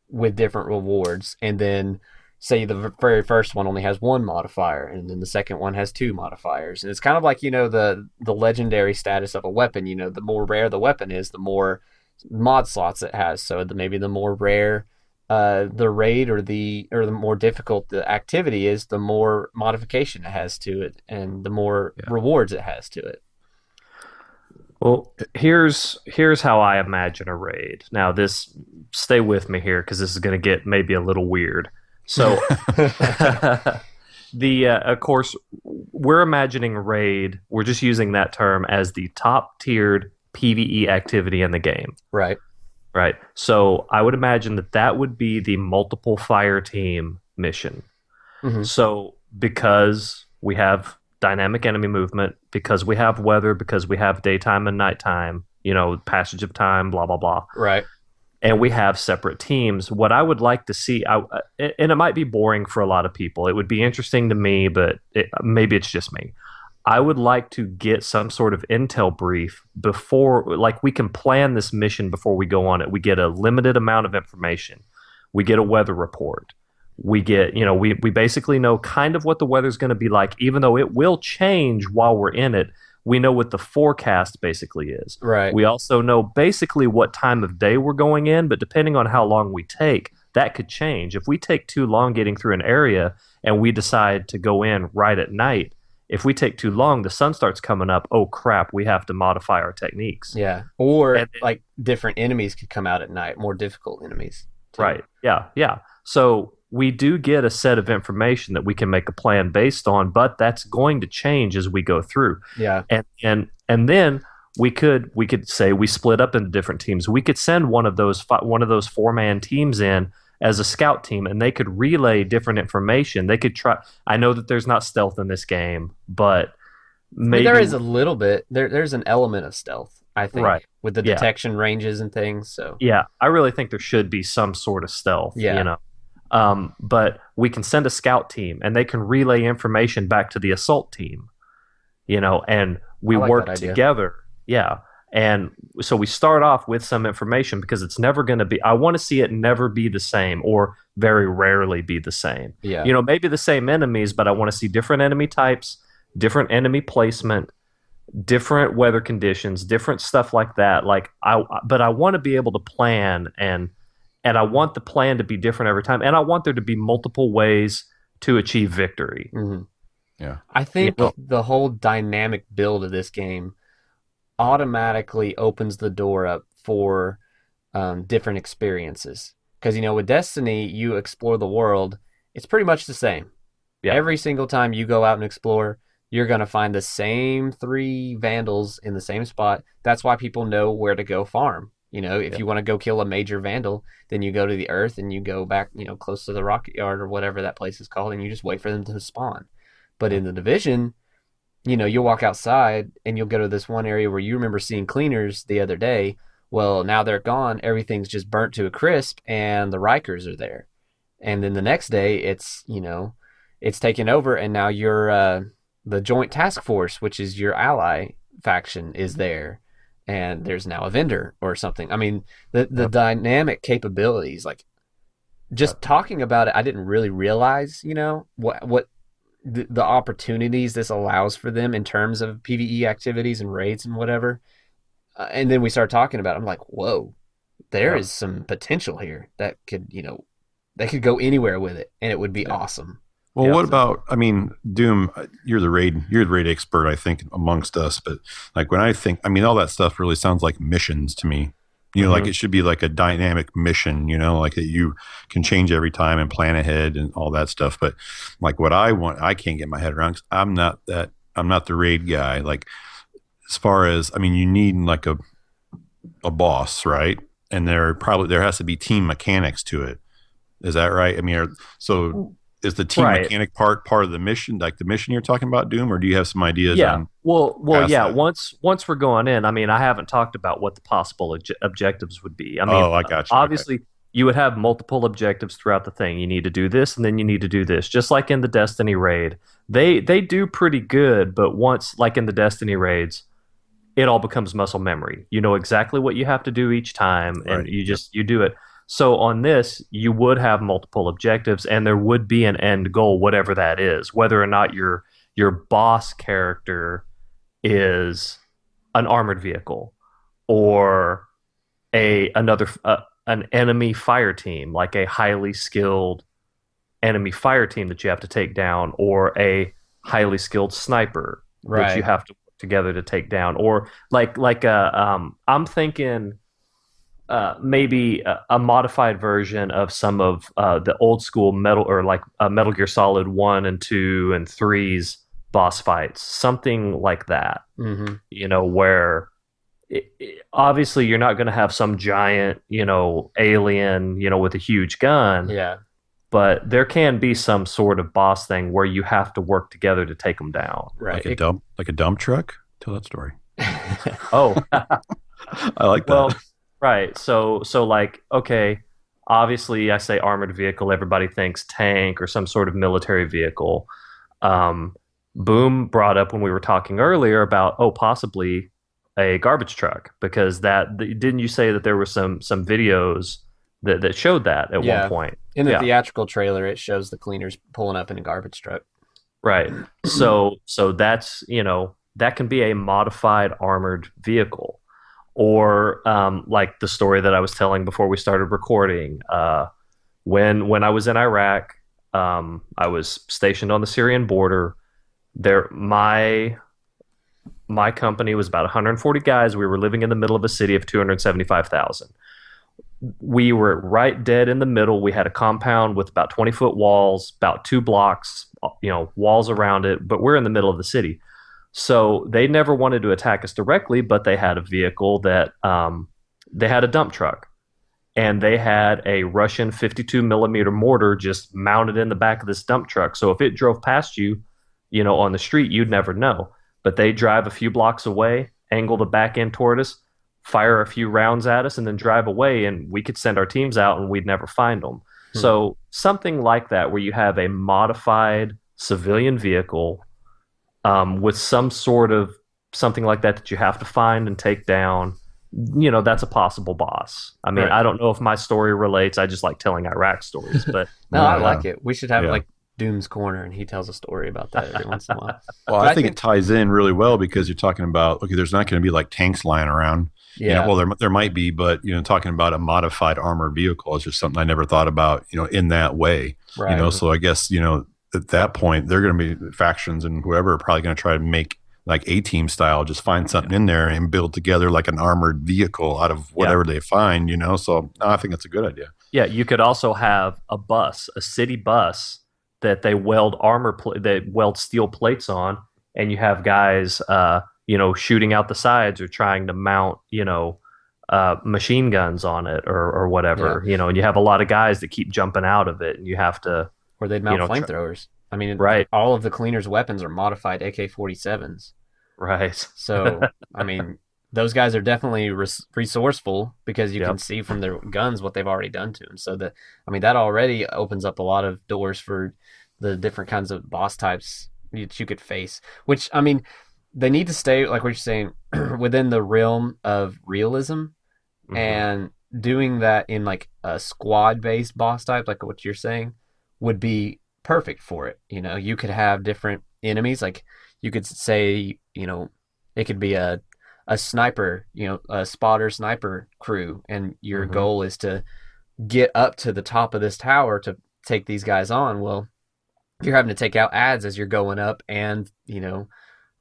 with different rewards. And then say the very first one only has 1 modifier, and then the second one has 2 modifiers. And it's kind of like, you know, the legendary status of a weapon. You know, the more rare the weapon is, the more mod slots it has. So maybe the more rare the raid or the more difficult the activity is, the more modification it has to it, and the more rewards it has to it. Well, here's how I imagine a raid. Now, stay with me here because this is going to get maybe a little weird. So, of course, we're imagining raid. We're just using that term as the top tiered PvE activity in the game. Right. Right. So I would imagine that would be the multiple fire team mission. Mm-hmm. So because we have dynamic enemy movement, because we have weather, because we have daytime and nighttime, you know, passage of time, blah, blah, blah. Right. And we have separate teams. What I would like to see, and it might be boring for a lot of people. It would be interesting to me, but maybe it's just me. I would like to get some sort of intel brief before, like we can plan this mission before we go on it. We get a limited amount of information. We get a weather report. We get, you know, we basically know kind of what the weather's going to be like, even though it will change while we're in it. We know what the forecast basically is. Right. We also know basically what time of day we're going in, but depending on how long we take, that could change. If we take too long getting through an area and we decide to go in right at night, if we take too long, the sun starts coming up. Oh, crap, we have to modify our techniques. Yeah. Or like different enemies could come out at night, more difficult enemies. Too. Right. Yeah. So we do get a set of information that we can make a plan based on, but that's going to change as we go through. Yeah. And then we could say we split up into different teams. We could send one of those 4-man teams in as a scout team, and they could relay different information. They could try. I know that there's not stealth in this game, but maybe there is a little bit. There's an element of stealth, I think, right, with the detection ranges and things. So yeah, I really think there should be some sort of stealth. Yeah. You know, but we can send a scout team, and they can relay information back to the assault team. You know, and we work together. Yeah. And so we start off with some information because it's never going to be, I want to see it never be the same or very rarely be the same. Yeah. You know, maybe the same enemies, but I want to see different enemy types, different enemy placement, different weather conditions, different stuff like that. But I want to be able to plan and I want the plan to be different every time. And I want there to be multiple ways to achieve victory. Mm-hmm. Yeah. I think the whole dynamic build of this game automatically opens the door up for different experiences. Because, you know, with Destiny, you explore the world, it's pretty much the same. Yeah. Every single time you go out and explore, you're going to find the same 3 vandals in the same spot. That's why people know where to go farm. You know, if you want to go kill a major vandal, then you go to the earth and you go back, you know, close to the rocket yard or whatever that place is called, and you just wait for them to spawn. But in the Division, you know, you'll walk outside and you'll go to this one area where you remember seeing cleaners the other day. Well, now they're gone. Everything's just burnt to a crisp and the Rikers are there. And then the next day it's, you know, it's taken over and now you're the Joint Task Force, which is your ally faction, is there. And there's now a vendor or something. I mean, the dynamic capabilities, like just talking about it, I didn't really realize, you know, what the opportunities this allows for them in terms of PvE activities and raids and whatever. And then we start talking about it. I'm like, whoa, there is some potential here that could, they could go anywhere with it, and it would be awesome. Well, what about? I mean, Doom. You're the raid expert, I think, amongst us. But like when I think, I mean, all that stuff really sounds like missions to me. Like it should be like a dynamic mission. Like that you can change every time and plan ahead and all that stuff. But like what I want, I can't get my head around. 'Cause I'm not the raid guy. Like as far as, I mean, you need like a boss, right? And there has to be team mechanics to it. Is that right? I mean, so is the team mechanic part of the mission, like the mission you're talking about, Doom, or do you have some ideas on? Well, yeah. That? Once we're going in, I mean, I haven't talked about what the possible objectives would be. I mean, I got you. Obviously, you would have multiple objectives throughout the thing. You need to do this, and then you need to do this. Just like in the Destiny raid, they do pretty good, but once, like in the Destiny raids, it all becomes muscle memory. You know exactly what you have to do each time, and you do it. So on this, you would have multiple objectives, and there would be an end goal, whatever that is. Whether or not your boss character is an armored vehicle, or an enemy fire team, like a highly skilled enemy fire team that you have to take down, or a highly skilled sniper that you have to work together to take down, or I'm thinking. Maybe a modified version of some of the old school Metal Gear Solid 1 and 2 and 3's boss fights, something like that. Where obviously you're not going to have some giant, alien, with a huge gun. Yeah. But there can be some sort of boss thing where you have to work together to take them down. Right. Like a dump truck? Tell that story. Oh. I like that. Well, right. So like, okay, obviously I say armored vehicle, everybody thinks tank or some sort of military vehicle. Boom brought up when we were talking earlier about, possibly a garbage truck, because didn't you say that there were some videos that showed that at one point? In the theatrical trailer, it shows the cleaners pulling up in a garbage truck. Right. So that's, that can be a modified armored vehicle. Or like the story that I was telling before we started recording. When I was in Iraq, I was stationed on the Syrian border. My company was about 140 guys. We were living in the middle of a city of 275,000. We were right dead in the middle. We had a compound with about 20-foot walls, about 2 blocks, walls around it, but we're in the middle of the city. So they never wanted to attack us directly, but they had a vehicle that they had a dump truck, and they had a Russian 52 millimeter mortar just mounted in the back of this dump truck. So if it drove past you, on the street, you'd never know. But they drive a few blocks away, angle the back end toward us, fire a few rounds at us, and then drive away, and we could send our teams out and we'd never find them. So something like that, where you have a modified civilian vehicle with some sort of something like that you have to find and take down, that's a possible boss. I mean, I don't know if my story relates. I just like telling Iraq stories, but no, I like it. We should have like Doom's Corner, and he tells a story about that every once in a while. Well, I think it ties in really well, because you're talking about, okay, there's not going to be like tanks lying around. Yeah. Well, there might be, but talking about a modified armored vehicle is just something I never thought about, in that way. Right. So I guess at that point, they're going to be factions, and whoever are probably going to try to make like A-team style, just find something in there and build together like an armored vehicle out of whatever they find, So I think that's a good idea. Yeah, you could also have a city bus that they weld they weld steel plates on, and you have guys, shooting out the sides or trying to mount, machine guns on it or whatever, and you have a lot of guys that keep jumping out of it, and you have to. Or they'd mount flamethrowers. I mean, all of the cleaners' weapons are modified AK-47s. Right. So, I mean, those guys are definitely resourceful, because you can see from their guns what they've already done to them. So, that already opens up a lot of doors for the different kinds of boss types that you could face. Which, I mean, they need to stay, like what you're saying, within the realm of realism, and doing that in like a squad-based boss type, like what you're saying, would be perfect for it. You could have different enemies. Like you could say, it could be a a sniper, a spotter sniper crew, and your goal is to get up to the top of this tower to take these guys on. Well, you're having to take out ads as you're going up and,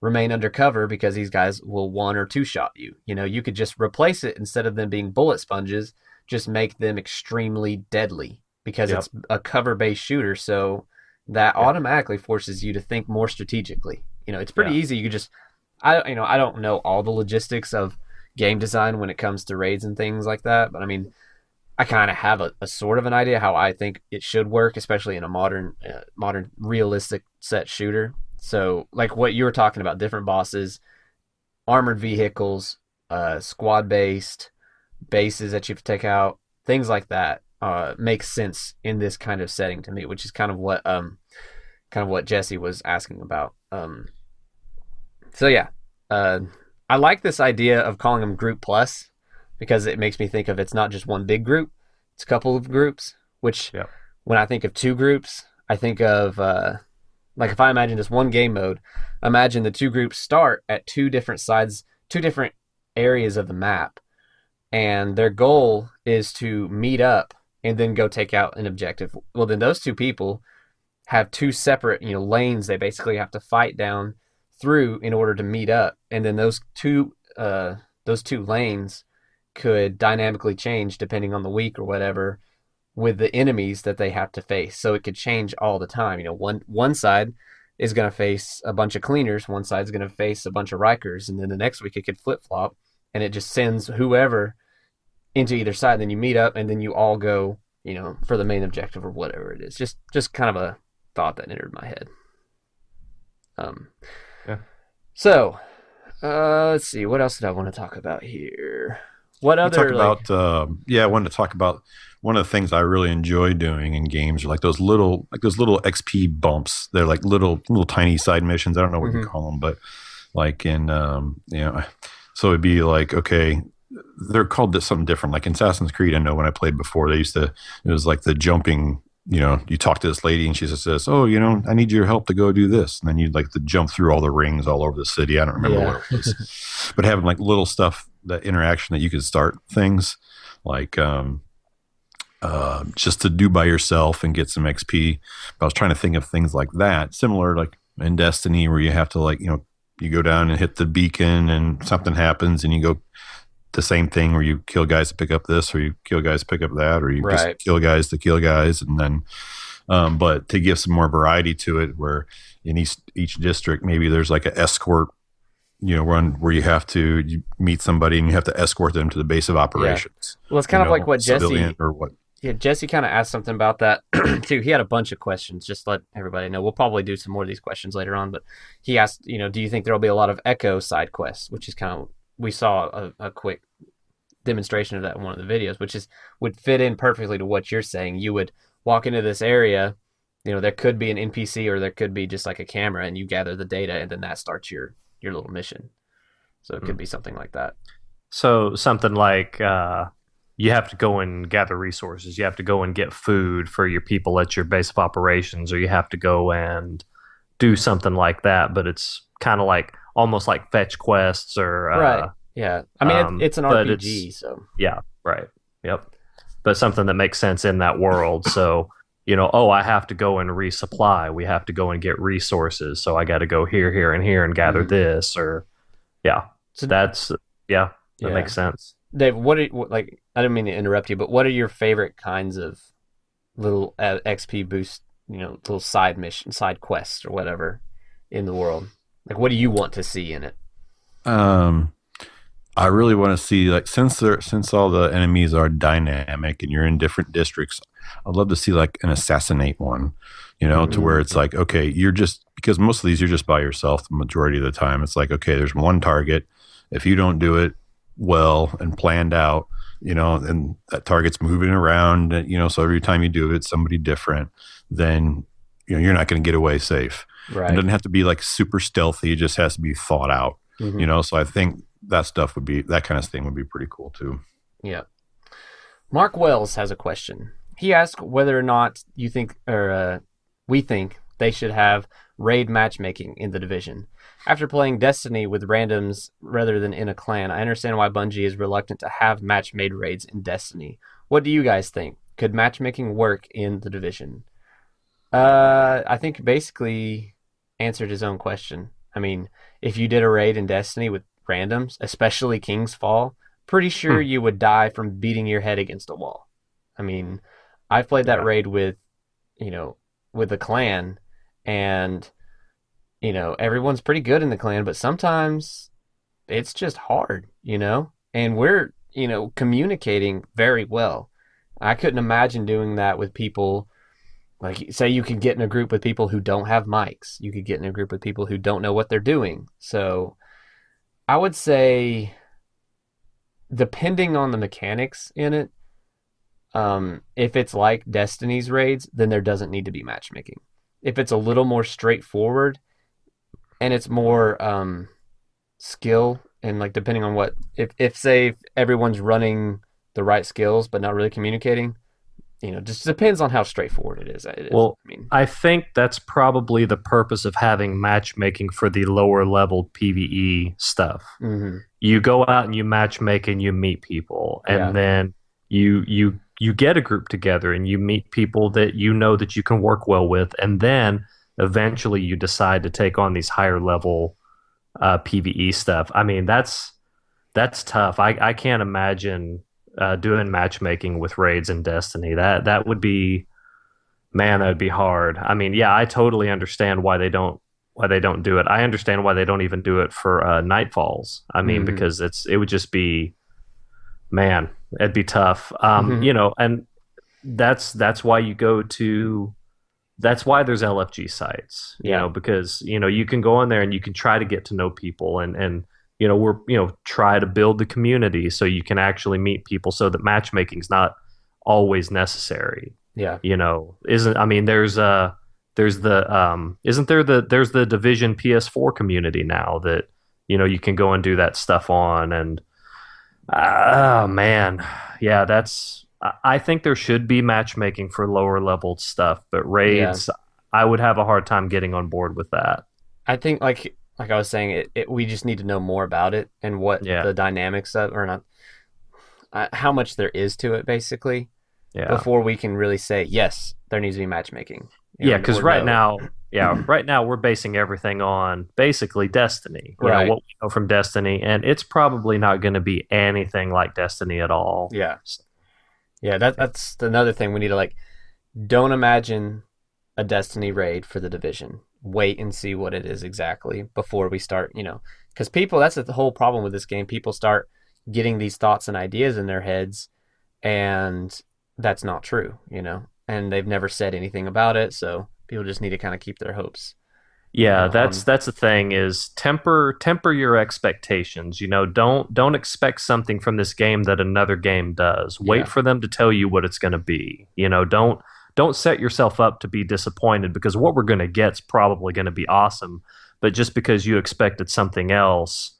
remain undercover because these guys will one or two shot you. You could just replace it instead of them being bullet sponges, just make them extremely deadly because it's a cover-based shooter. So that automatically forces you to think more strategically. It's pretty easy. You could just, I don't know all the logistics of game design when it comes to raids and things like that, but I mean, I kind of have a sort of an idea how I think it should work, especially in a modern realistic set shooter. So like what you were talking about, different bosses, armored vehicles, squad-based bases that you have to take out, things like that makes sense in this kind of setting to me, which is kind of what Jesse was asking about. So yeah, I like this idea of calling them Group Plus because it makes me think of it's not just one big group, it's a couple of groups, which when I think of two groups, I think of like if I imagine just one game mode, imagine the two groups start at two different sides, two different areas of the map, and their goal is to meet up and then go take out an objective. Well, then those two people have two separate, lanes they basically have to fight down through in order to meet up, and then those two lanes could dynamically change depending on the week or whatever with the enemies that they have to face. So it could change all the time. One side is going to face a bunch of cleaners, one side is going to face a bunch of Rikers, and then the next week it could flip-flop, and it just sends whoever into either side. And then you meet up, and then you all go, for the main objective or whatever it is. Just kind of a thought that entered my head. So, let's see. What else did I want to talk about here? What other? I wanted to talk about one of the things I really enjoy doing in games are like those little XP bumps. They're like little tiny side missions. I don't know what you call them, but like in so it'd be like, okay, they're called something different. Like in Assassin's Creed, I know when I played before, it was like the jumping. You talk to this lady and she says, "Oh, I need your help to go do this," and then you'd like to jump through all the rings all over the city. I don't remember what it was, but having like little stuff, that interaction that you could start things like just to do by yourself and get some XP. But I was trying to think of things like that, similar like in Destiny, where you have to you go down and hit the beacon and something happens, and you go the same thing where you kill guys to pick up this, or you kill guys to pick up that, or you just kill guys to kill guys, and then but to give some more variety to it, where in each district maybe there's like an escort run where you meet somebody and you have to escort them to the base of operations. Well, it's kind of like what Jesse or what. Yeah, Jesse kind of asked something about that too. He had a bunch of questions. Just let everybody know. We'll probably do some more of these questions later on. But he asked, do you think there will be a lot of Echo side quests, which is kind of, we saw a quick demonstration of that in one of the videos, which would fit in perfectly to what you're saying. You would walk into this area, there could be an NPC or there could be just like a camera, and you gather the data, and then that starts your little mission. So it could be something like that. So something like you have to go and gather resources. You have to go and get food for your people at your base of operations, or you have to go and do something like that. But it's kind of like almost like fetch quests or right. Yeah. I mean, it's an RPG, so yeah, right. Yep. But something that makes sense in that world. So I have to go and resupply. We have to go and get resources. So I got to go here, and here and gather this, or So that's that makes sense. Dave, I didn't mean to interrupt you, but what are your favorite kinds of little XP boost, little side quests or whatever in the world? Like, what do you want to see in it? I really want to see, like, since all the enemies are dynamic and you're in different districts, I'd love to see like an assassinate one, to where it's like, okay, because most of these you're just by yourself the majority of the time. It's like, okay, there's one target. If you don't do it well and planned out, and that target's moving around, so every time you do it, it's somebody different, then, you're not going to get away safe. Right. It doesn't have to be like super stealthy. It just has to be thought out, so I think that kind of thing would be pretty cool too. Yeah. Mark Wells has a question. He asked whether or not you think, or we think they should have raid matchmaking in the Division. After playing Destiny with randoms rather than in a clan, I understand why Bungie is reluctant to have match-made raids in Destiny. What do you guys think? Could matchmaking work in the Division? I think basically answered his own question. I mean, if you did a raid in Destiny with randoms, especially King's Fall, pretty sure you would die from beating your head against a wall. I mean, I've played that raid with a clan, and everyone's pretty good in the clan, but sometimes it's just hard, and we're communicating very well. I couldn't imagine doing that with people. Like, say you could get in a group with people who don't have mics. You could get in a group with people who don't know what they're doing. So I would say, depending on the mechanics in it, if it's like Destiny's raids, then there doesn't need to be matchmaking. If it's a little more straightforward and it's more skill, and like depending on what, if say everyone's running the right skills but not really communicating, just depends on how straightforward it is. Well, I think that's probably the purpose of having matchmaking for the lower level PvE stuff. Mm-hmm. You go out and you matchmake and you meet people, and then you get a group together and you meet people that that you can work well with, and then eventually you decide to take on these higher level PvE stuff. I mean, that's tough. I can't imagine doing matchmaking with raids in Destiny. That would be, man, that would be hard. I mean, yeah, I totally understand why they don't do it. I understand why they don't even do it for Nightfalls. I mean, because it would just be, man, it'd be tough. And that's why you go to, that's why there's LFG sites, because you can go in there and you can try to get to know people, and try to build the community so you can actually meet people, so that matchmaking's not always necessary. Yeah. There's the Division PS4 community now that, you can go and do that stuff on, and oh man. Yeah, I think there should be matchmaking for lower level stuff, but raids, I would have a hard time getting on board with that. I think like I was saying, we just need to know more about it and what the dynamics of, or not, how much there is to it, basically, before we can really say, yes, there needs to be matchmaking. Because right now we're basing everything on basically Destiny. What we know from Destiny, and it's probably not going to be anything like Destiny at all. Yeah. Yeah, that's another thing we need to, don't imagine a Destiny raid for the Division. Wait and see what it is exactly before we start, because that's the whole problem with this game. People start getting these thoughts and ideas in their heads, and that's not true, and they've never said anything about it, so people just need to kind of keep their hopes. Yeah, that's the thing, is temper your expectations. Don't expect something from this game that another game does. Wait for them to tell you what it's going to be. Don't set yourself up to be disappointed, because what we're going to get is probably going to be awesome. But just because you expected something else,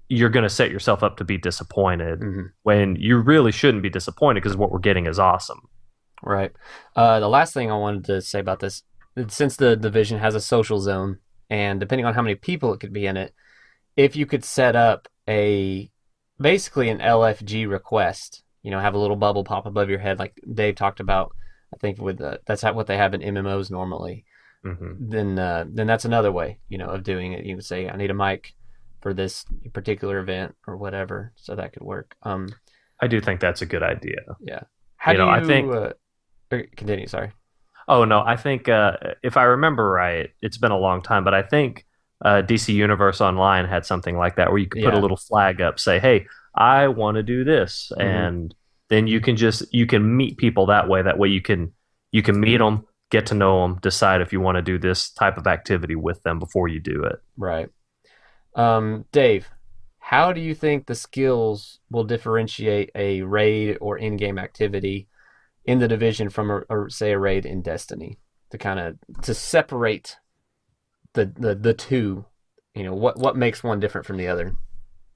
you're going to set yourself up to be disappointed when you really shouldn't be disappointed, because what we're getting is awesome. Right. The last thing I wanted to say about this, since the Division has a social zone, and depending on how many people it could be in it, if you could set up basically an LFG request, have a little bubble pop above your head, like Dave talked about. I think that's what they have in MMOs normally. Then that's another way, of doing it. You can say, I need a mic for this particular event or whatever, so that could work. I do think that's a good idea. Yeah. How do you? I think. Continue. Sorry. Oh no, I think if I remember right, it's been a long time, but I think DC Universe Online had something like that, where you could put a little flag up, say, "Hey, I want to do this," and then you can meet people that way. That way you can meet them, get to know them, decide if you want to do this type of activity with them before you do it. Right. Dave, how do you think the skills will differentiate a raid or in-game activity in the Division from say a raid in Destiny, to separate the two? What makes one different from the other,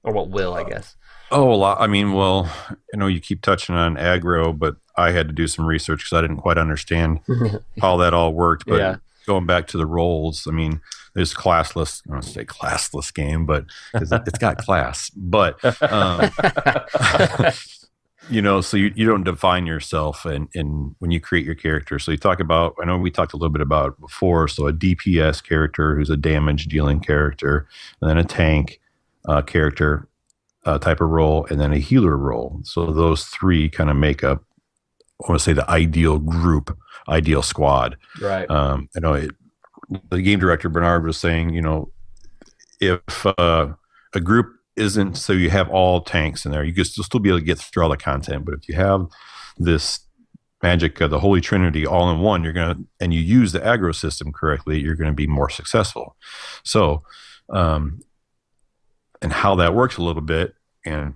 or what will, I guess? You keep touching on aggro, but I had to do some research because I didn't quite understand how that all worked. But going back to the roles, I mean, there's classless. I don't say classless game, but it's got class. But so you don't define yourself in when you create your character. So you talk about, I know we talked a little bit about it before. So a DPS character who's a damage dealing character, and then a tank character type of role, and then a healer role. So those three kind of make up, I want to say, the ideal group, ideal squad. Right. I know the game director Bernard was saying, if a group isn't, so you have all tanks in there, you could still be able to get through all the content. But if you have this magic of the Holy Trinity all in one, and you use the aggro system correctly, you're going to be more successful. So, and how that works a little bit, and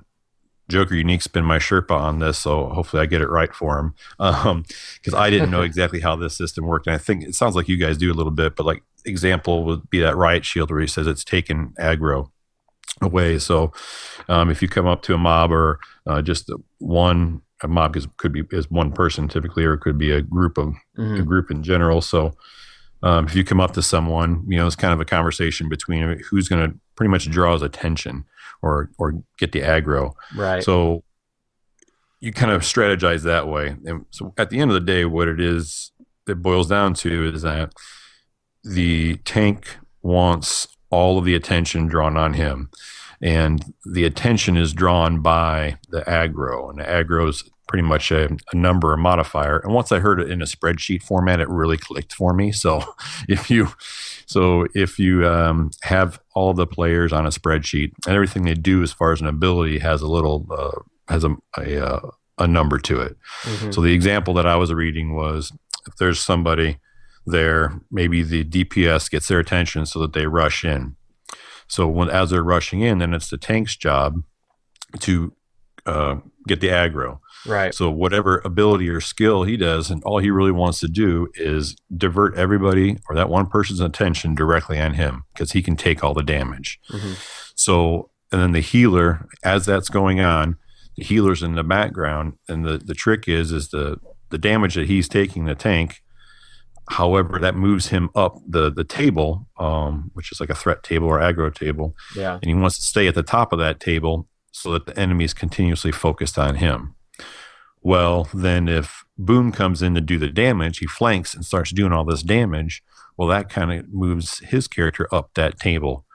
Joker Unique's been my Sherpa on this, so hopefully I get it right for him. Because I didn't know exactly how this system worked. And I think it sounds like you guys do a little bit, but like example would be that riot shield where he says it's taken aggro away. So if you come up to a mob or just a mob could be one person typically, or it could be a group in general. So if you come up to someone, it's kind of a conversation between who's going to pretty much draw his attention or get the aggro. Right. So you kind of strategize that way. And so at the end of the day, what it boils down to is that the tank wants all of the attention drawn on him. And the attention is drawn by the aggro. And the aggro is pretty much a number or modifier. And once I heard it in a spreadsheet format, it really clicked for me. So if you have all the players on a spreadsheet, and everything they do as far as an ability has a little a number to it. Mm-hmm. So the example that I was reading was, if there's somebody there, maybe the DPS gets their attention so that they rush in. So as they're rushing in, then it's the tank's job to get the aggro. Right. So whatever ability or skill he does, and all he really wants to do is divert everybody or that one person's attention directly on him, because he can take all the damage. Mm-hmm. So, and then the healer, as that's going on, the healer's in the background, and the trick is the damage that he's taking, the tank, however, that moves him up the table, which is like a threat table or aggro table. Yeah. And he wants to stay at the top of that table so that the enemy is continuously focused on him. Well, then if Boom comes in to do the damage, he flanks and starts doing all this damage. Well, that kind of moves his character up that table.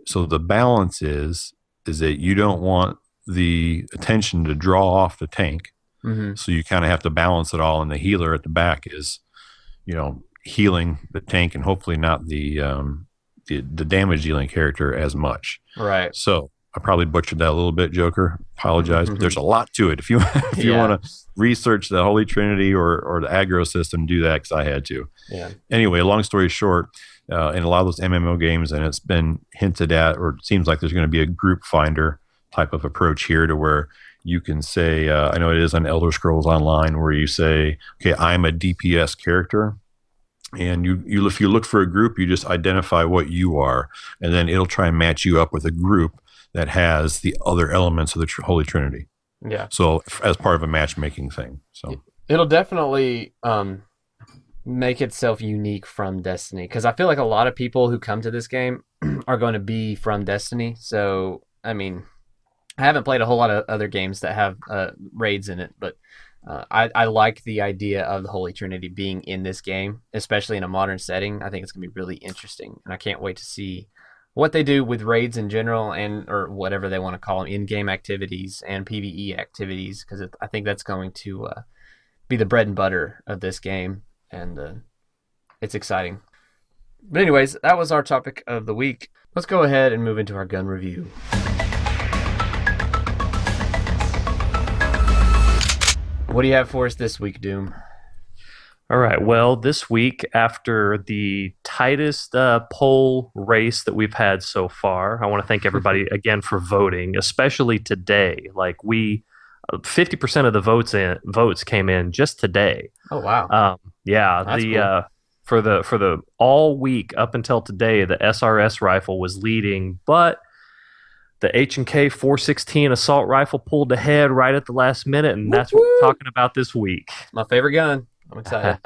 So the balance is that you don't want the attention to draw off the tank. Mm-hmm. So you kind of have to balance it all. And the healer at the back is, healing the tank and hopefully not the damage dealing character as much. Right. So I probably butchered that a little bit, Joker. Apologize. Mm-hmm. There's a lot to it. If you want to research the Holy Trinity or the aggro system, do that, because I had to. Yeah. Anyway, long story short, in a lot of those MMO games, and it's been hinted at, or it seems like there's going to be a group finder type of approach here, to where you can say, I know it is on Elder Scrolls Online, where you say, okay, I'm a DPS character. And you if you look for a group, you just identify what you are, and then it'll try and match you up with a group that has the other elements of the Holy Trinity. Yeah. So as part of a matchmaking thing. So it'll definitely make itself unique from Destiny, because I feel like a lot of people who come to this game are going to be from Destiny. So, I mean, I haven't played a whole lot of other games that have raids in it, but I like the idea of the Holy Trinity being in this game, especially in a modern setting. I think it's going to be really interesting, and I can't wait to see what they do with raids in general, or whatever they want to call them, in-game activities and PvE activities, because I think that's going to be the bread and butter of this game, and it's exciting. But anyways, that was our topic of the week. Let's go ahead and move into our gun review. What do you have for us this week, Doom? All right. Well, this week, after the tightest poll race that we've had so far, I want to thank everybody again for voting, especially today. Like 50% of the votes came in just today. Oh wow! Yeah. That's cool. For the all week up until today, the SRS rifle was leading, but the H&K 416 assault rifle pulled ahead right at the last minute, and that's what we're talking about this week. My favorite gun. I'm excited.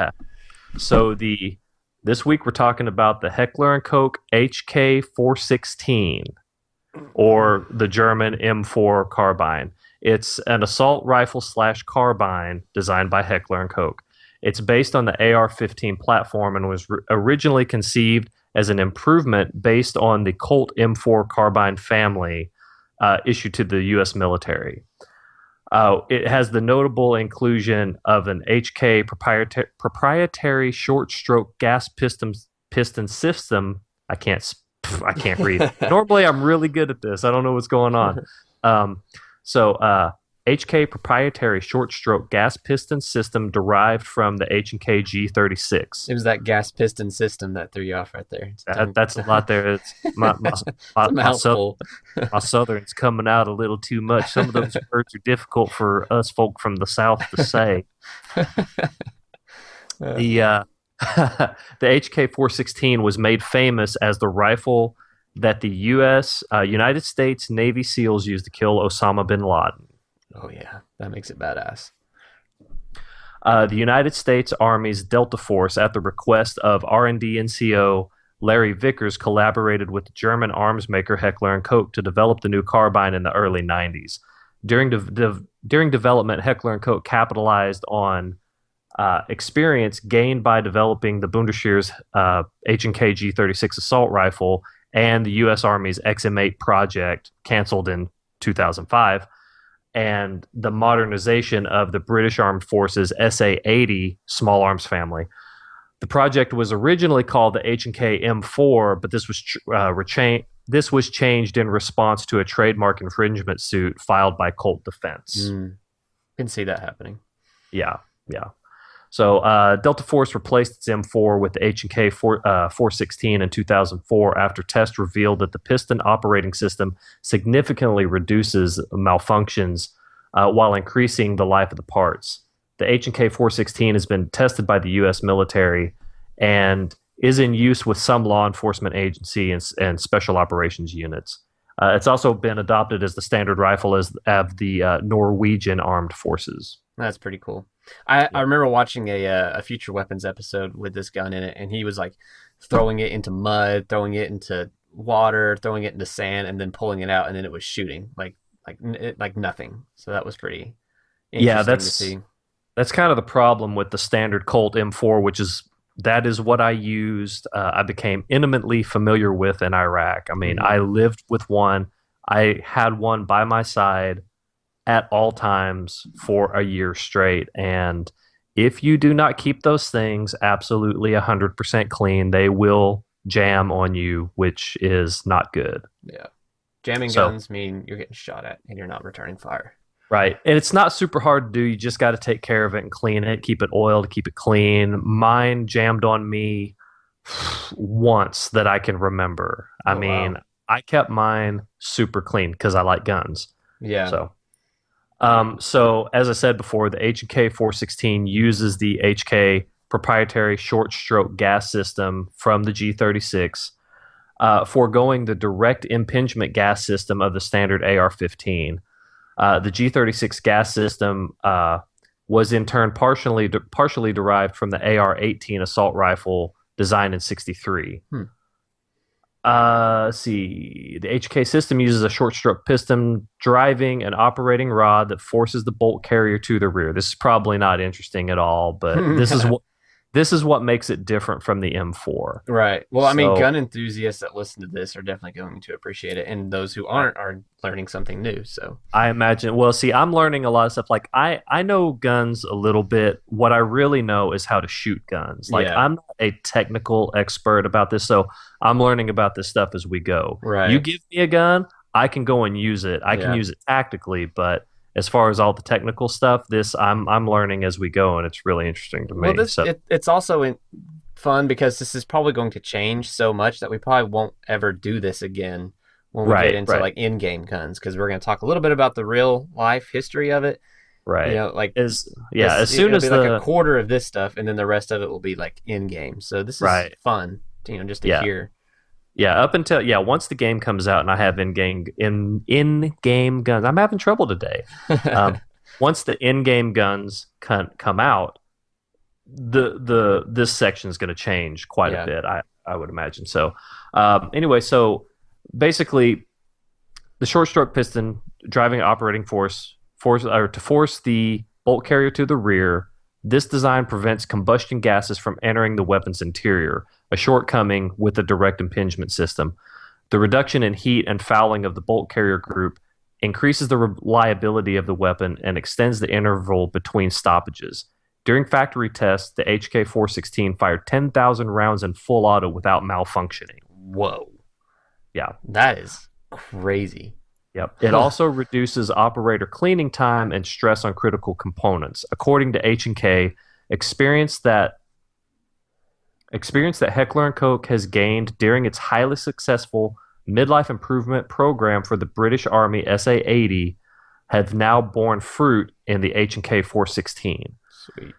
So the This week we're talking about the Heckler & Koch HK416, or the German M4 carbine. It's an assault rifle / carbine designed by Heckler & Koch. It's based on the AR-15 platform and was originally conceived as an improvement based on the Colt M4 carbine family issued to the U.S. military. It has the notable inclusion of an HK proprietary short-stroke gas piston system. I can't read. Normally, I'm really good at this. I don't know what's going on. HK proprietary short-stroke gas piston system derived from the H&K G36. It was that gas piston system that threw you off right there. That's a lot there. It's my Southern's coming out a little too much. Some of those words are difficult for us folk from the South to say. The HK416 was made famous as the rifle that the United States Navy SEALs used to kill Osama bin Laden. Oh, yeah. That makes it badass. The United States Army's Delta Force, at the request of R&D NCO Larry Vickers, collaborated with the German arms maker Heckler & Koch to develop the new carbine in the early 90s. During development, Heckler & Koch capitalized on experience gained by developing the Bundesheer's H&K G36 assault rifle and the U.S. Army's XM8 project, canceled in 2005, and the modernization of the British Armed Forces SA-80 small arms family. The project was originally called the H&K M4, but this was changed in response to a trademark infringement suit filed by Colt Defense. Can see that happening. Yeah. So Delta Force replaced its M4 with the H&K 416 in 2004 after tests revealed that the piston operating system significantly reduces malfunctions while increasing the life of the parts. The H&K 416 has been tested by the U.S. military and is in use with some law enforcement agency and special operations units. It's also been adopted as the standard rifle of the Norwegian Armed Forces. That's pretty cool. I remember watching a Future Weapons episode with this gun in it, and he was like throwing it into mud, throwing it into water, throwing it into sand, and then pulling it out, and then it was shooting like nothing. So that was pretty interesting to see. That's kind of the problem with the standard Colt M4, that is what I used. I became intimately familiar with in Iraq. I mean, I lived with one. I had one by my side at all times for a year straight. And if you do not keep those things absolutely 100% clean, they will jam on you, which is not good. Yeah. Jamming guns mean you're getting shot at and you're not returning fire. Right. And it's not super hard to do. You just got to take care of it and clean it, keep it oiled, keep it clean. Mine jammed on me once that I can remember. Wow. I kept mine super clean because I like guns. Yeah. So as I said before, the H&K 416 uses the HK proprietary short-stroke gas system from the G36, foregoing the direct impingement gas system of the standard AR-15. The G36 gas system was in turn partially derived from the AR-18 assault rifle designed in '63. The HK system uses a short-stroke piston driving an operating rod that forces the bolt carrier to the rear. This is probably not interesting at all, but this is what makes it different from the M4. Right. Well, I mean, gun enthusiasts that listen to this are definitely going to appreciate it, and those who aren't are learning something new. So I imagine. Well, see, I'm learning a lot of stuff. Like I know guns a little bit. What I really know is how to shoot guns. Like I'm not a technical expert about this, so I'm learning about this stuff as we go. Right. You give me a gun, I can go and use it. I can use it tactically, but as far as all the technical stuff, I'm learning as we go, and it's really interesting to me. Well, it's also fun because this is probably going to change so much that we probably won't ever do this again when we get into like in-game guns, because we're going to talk a little bit about the real life history of it. Right. You know, like as soon as like a quarter of this stuff, and then the rest of it will be like in-game. So this is fun, just to hear. Yeah, up until once the game comes out and I have in-game guns, I'm having trouble today. Once the in-game guns come out, this section is going to change quite Yeah. a bit. I would imagine. So anyway, so basically, the short stroke piston driving operating force to force the bolt carrier to the rear. This design prevents combustion gases from entering the weapon's interior, a shortcoming with the direct impingement system. The reduction in heat and fouling of the bolt carrier group increases the reliability of the weapon and extends the interval between stoppages. During factory tests, the HK-416 fired 10,000 rounds in full auto without malfunctioning. Whoa. Yeah. That is crazy. Yep. It also reduces operator cleaning time and stress on critical components. According to H&K, experience that Heckler & Koch has gained during its highly successful midlife improvement program for the British Army SA-80 have now borne fruit in the H&K 416. Sweet.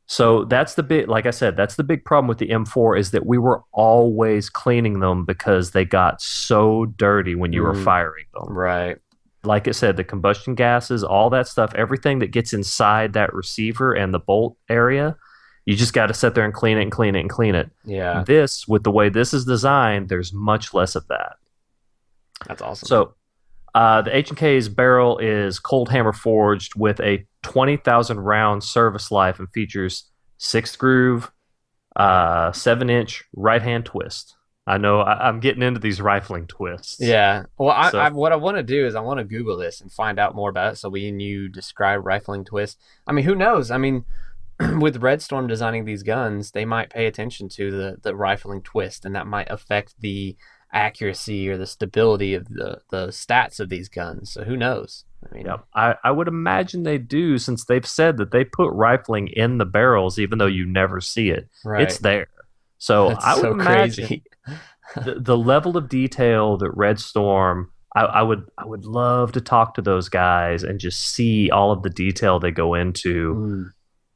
So that's the big, like I said, that's the big problem with the M4 is that we were always cleaning them because they got so dirty when you were firing them. Right. Like I said, the combustion gases, all that stuff, everything that gets inside that receiver and the bolt area, you just got to sit there and clean it and clean it and clean it. Yeah. This, with the way this is designed, there's much less of that. That's awesome. So the H&K's barrel is cold hammer forged with a 20,000 round service life and features 6 groove, 7-inch right hand twist. I know I'm getting into these rifling twists. Yeah. Well, what I want to do is I want to Google this and find out more about it. So when you describe rifling twist, I mean, who knows? I mean, with Red Storm designing these guns, they might pay attention to the rifling twist, and that might affect the accuracy or the stability of the stats of these guns. So who knows? I mean, yep. I would imagine they do, since they've said that they put rifling in the barrels, even though you never see it. Right. It's there. So That's I would so imagine crazy. the level of detail that Red Storm. I would love to talk to those guys and just see all of the detail they go into.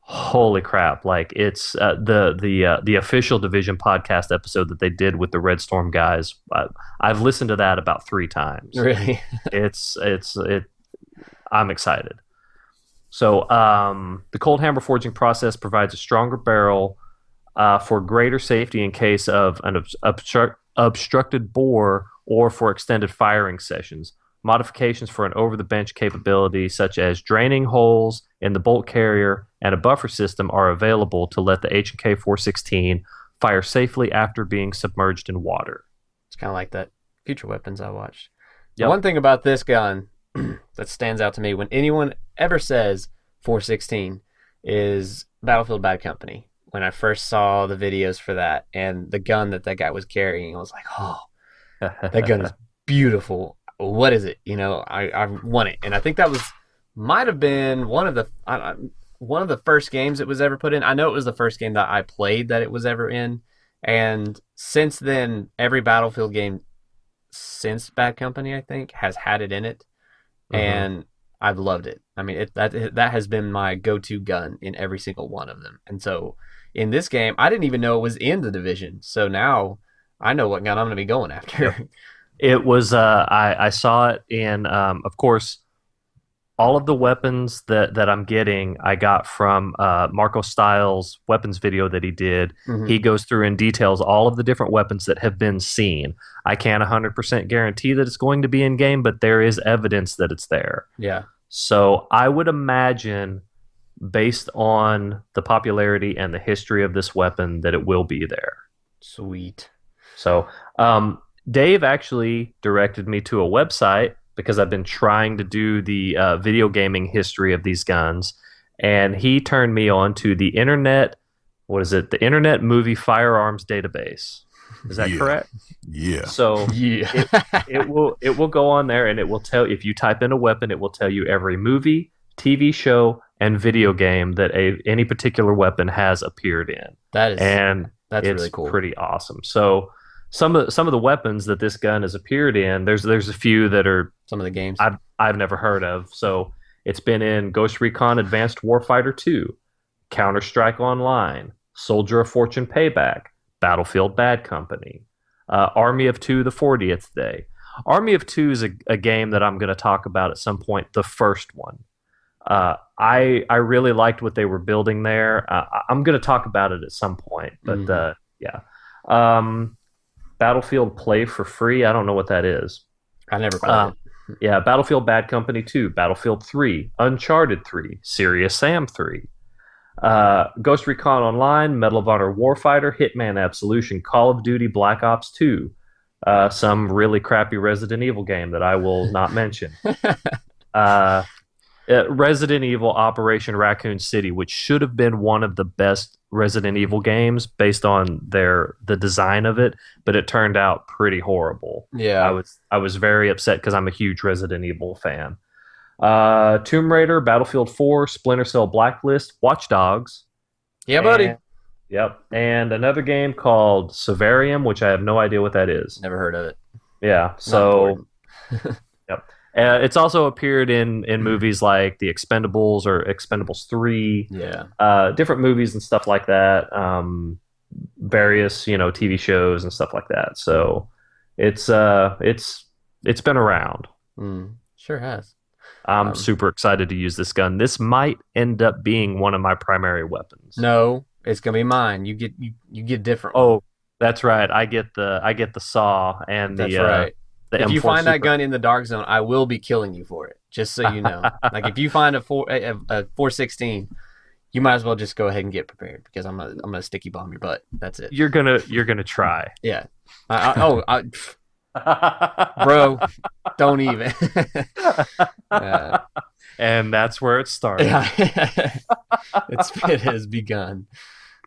Holy crap! Like it's the official Division podcast episode that they did with the Red Storm guys. I've listened to that about 3 times. Really? I'm excited. So the cold hammer forging process provides a stronger barrel for greater safety in case of an obstructed bore or for extended firing sessions. Modifications for an over-the-bench capability, such as draining holes in the bolt carrier and a buffer system, are available to let the H&K 416 fire safely after being submerged in water. It's kind of like that Future Weapons I watched. Yep. The one thing about this gun that stands out to me when anyone ever says 416 is Battlefield Bad Company. When I first saw the videos for that and the gun that guy was carrying, I was like, oh, that gun is beautiful. What is it? You know, I want it. And I think that might have been one of the first games it was ever put in. I know it was the first game that I played that it was ever in. And since then, every Battlefield game since Bad Company, I think, has had it in it. Mm-hmm. And I've loved it. I mean, that has been my go-to gun in every single one of them. And so in this game, I didn't even know it was in the Division. So now I know what gun I'm going to be going after. Yep. It was, I saw it in, of course, all of the weapons that I'm getting, I got from Marco Styles' weapons video that he did. Mm-hmm. He goes through and details all of the different weapons that have been seen. I can't 100% guarantee that it's going to be in game, but there is evidence that it's there. Yeah. So I would imagine, based on the popularity and the history of this weapon, that it will be there. Sweet. So, Dave actually directed me to a website because I've been trying to do the video gaming history of these guns, and he turned me on to the Internet. What is it? The Internet Movie Firearms Database. Is that correct? Yeah. So it will go on there, and it will tell, if you type in a weapon, it will tell you every movie, TV show, and video game that any particular weapon has appeared in. That's it's really cool. Pretty awesome. So some of the weapons that this gun has appeared in, there's a few that are some of the games I've never heard of. So it's been in Ghost Recon Advanced Warfighter 2, Counter-Strike Online, Soldier of Fortune Payback, Battlefield Bad Company, Army of Two: The 40th Day. Army of Two is a game that I'm going to talk about at some point, the first one. I really liked what they were building there. I'm going to talk about it at some point, but yeah. Battlefield Play for Free. I don't know what that is. I never played it. Yeah, Battlefield Bad Company 2, Battlefield 3, Uncharted 3, Serious Sam 3, Ghost Recon Online, Medal of Honor Warfighter, Hitman Absolution, Call of Duty Black Ops 2, some really crappy Resident Evil game that I will not mention. Resident Evil Operation Raccoon City, which should have been one of the best Resident Evil games based on the design of it, but it turned out pretty horrible. Yeah, I was very upset because I'm a huge Resident Evil fan. Tomb Raider, Battlefield 4, Splinter Cell Blacklist, Watch Dogs. Yeah, buddy. Yep. And another game called Severium, which I have no idea what that is. Never heard of it. Yeah. So, yep. It's also appeared in movies like The Expendables or Expendables 3. Yeah. Different movies and stuff like that. Various, TV shows and stuff like that. So it's been around. Sure has. I'm super excited to use this gun. This might end up being one of my primary weapons. No, it's gonna be mine. You get different. Oh, that's right. I get the saw and that's right. If you find that gun in the dark zone, I will be killing you for it. Just so you know. Like if you find a 416, you might as well just go ahead and get prepared because I'm gonna sticky bomb your butt. That's it. You're gonna try. Yeah. Bro, don't even. And that's where it started. It has begun.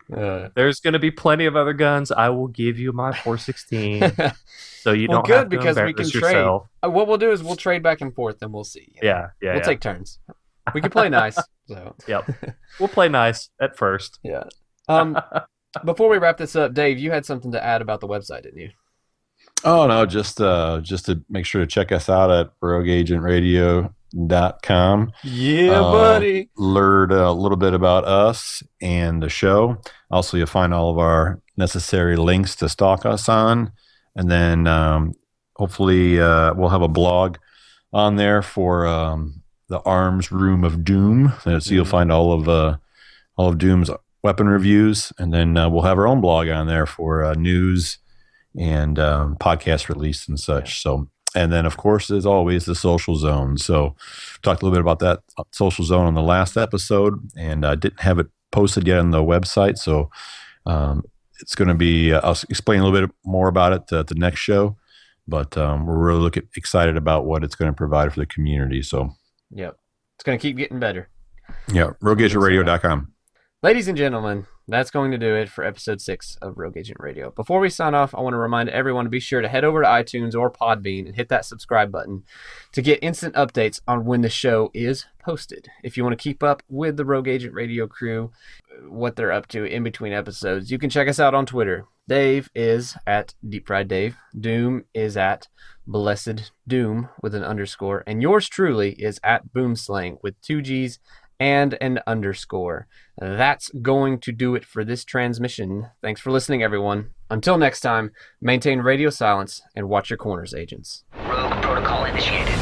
There's going to be plenty of other guns. I will give you my 416, so you don't have to because we can yourself. Trade. What we'll do is we'll trade back and forth, and we'll see. Yeah. We'll take turns. We can play nice. So. Yep. We'll play nice at first. Yeah. Before we wrap this up, Dave, you had something to add about the website, didn't you? Oh no, just to make sure to check us out at RogueAgentRadio.com. Yeah, buddy. Learn a little bit about us and the show. Also, you'll find all of our necessary links to stalk us on, and then hopefully we'll have a blog on there for the Arms Room of Doom. So you'll find all of Doom's weapon reviews, and then we'll have our own blog on there for news and podcast release and such. So, and then of course, as always, the Social Zone. So talked a little bit about that Social Zone on the last episode, and I didn't have it posted yet on the website. So it's going to be, I'll explain a little bit more about it at the next show, but we're really excited about what it's going to provide for the community. So yep, it's going to keep getting better. Yeah, RogueAgentRadio.com. Ladies and gentlemen, that's going to do it for episode 6 of Rogue Agent Radio. Before we sign off, I want to remind everyone to be sure to head over to iTunes or Podbean and hit that subscribe button to get instant updates on when the show is posted. If you want to keep up with the Rogue Agent Radio crew, what they're up to in between episodes, you can check us out on Twitter. Dave is at Deep Fried Dave. Doom is at Blessed Doom with an underscore. And yours truly is at Boomslang with 2 G's and an underscore. That's going to do it for this transmission. Thanks for listening, everyone. Until next time, maintain radio silence and watch your corners, agents. Rogue protocol initiated.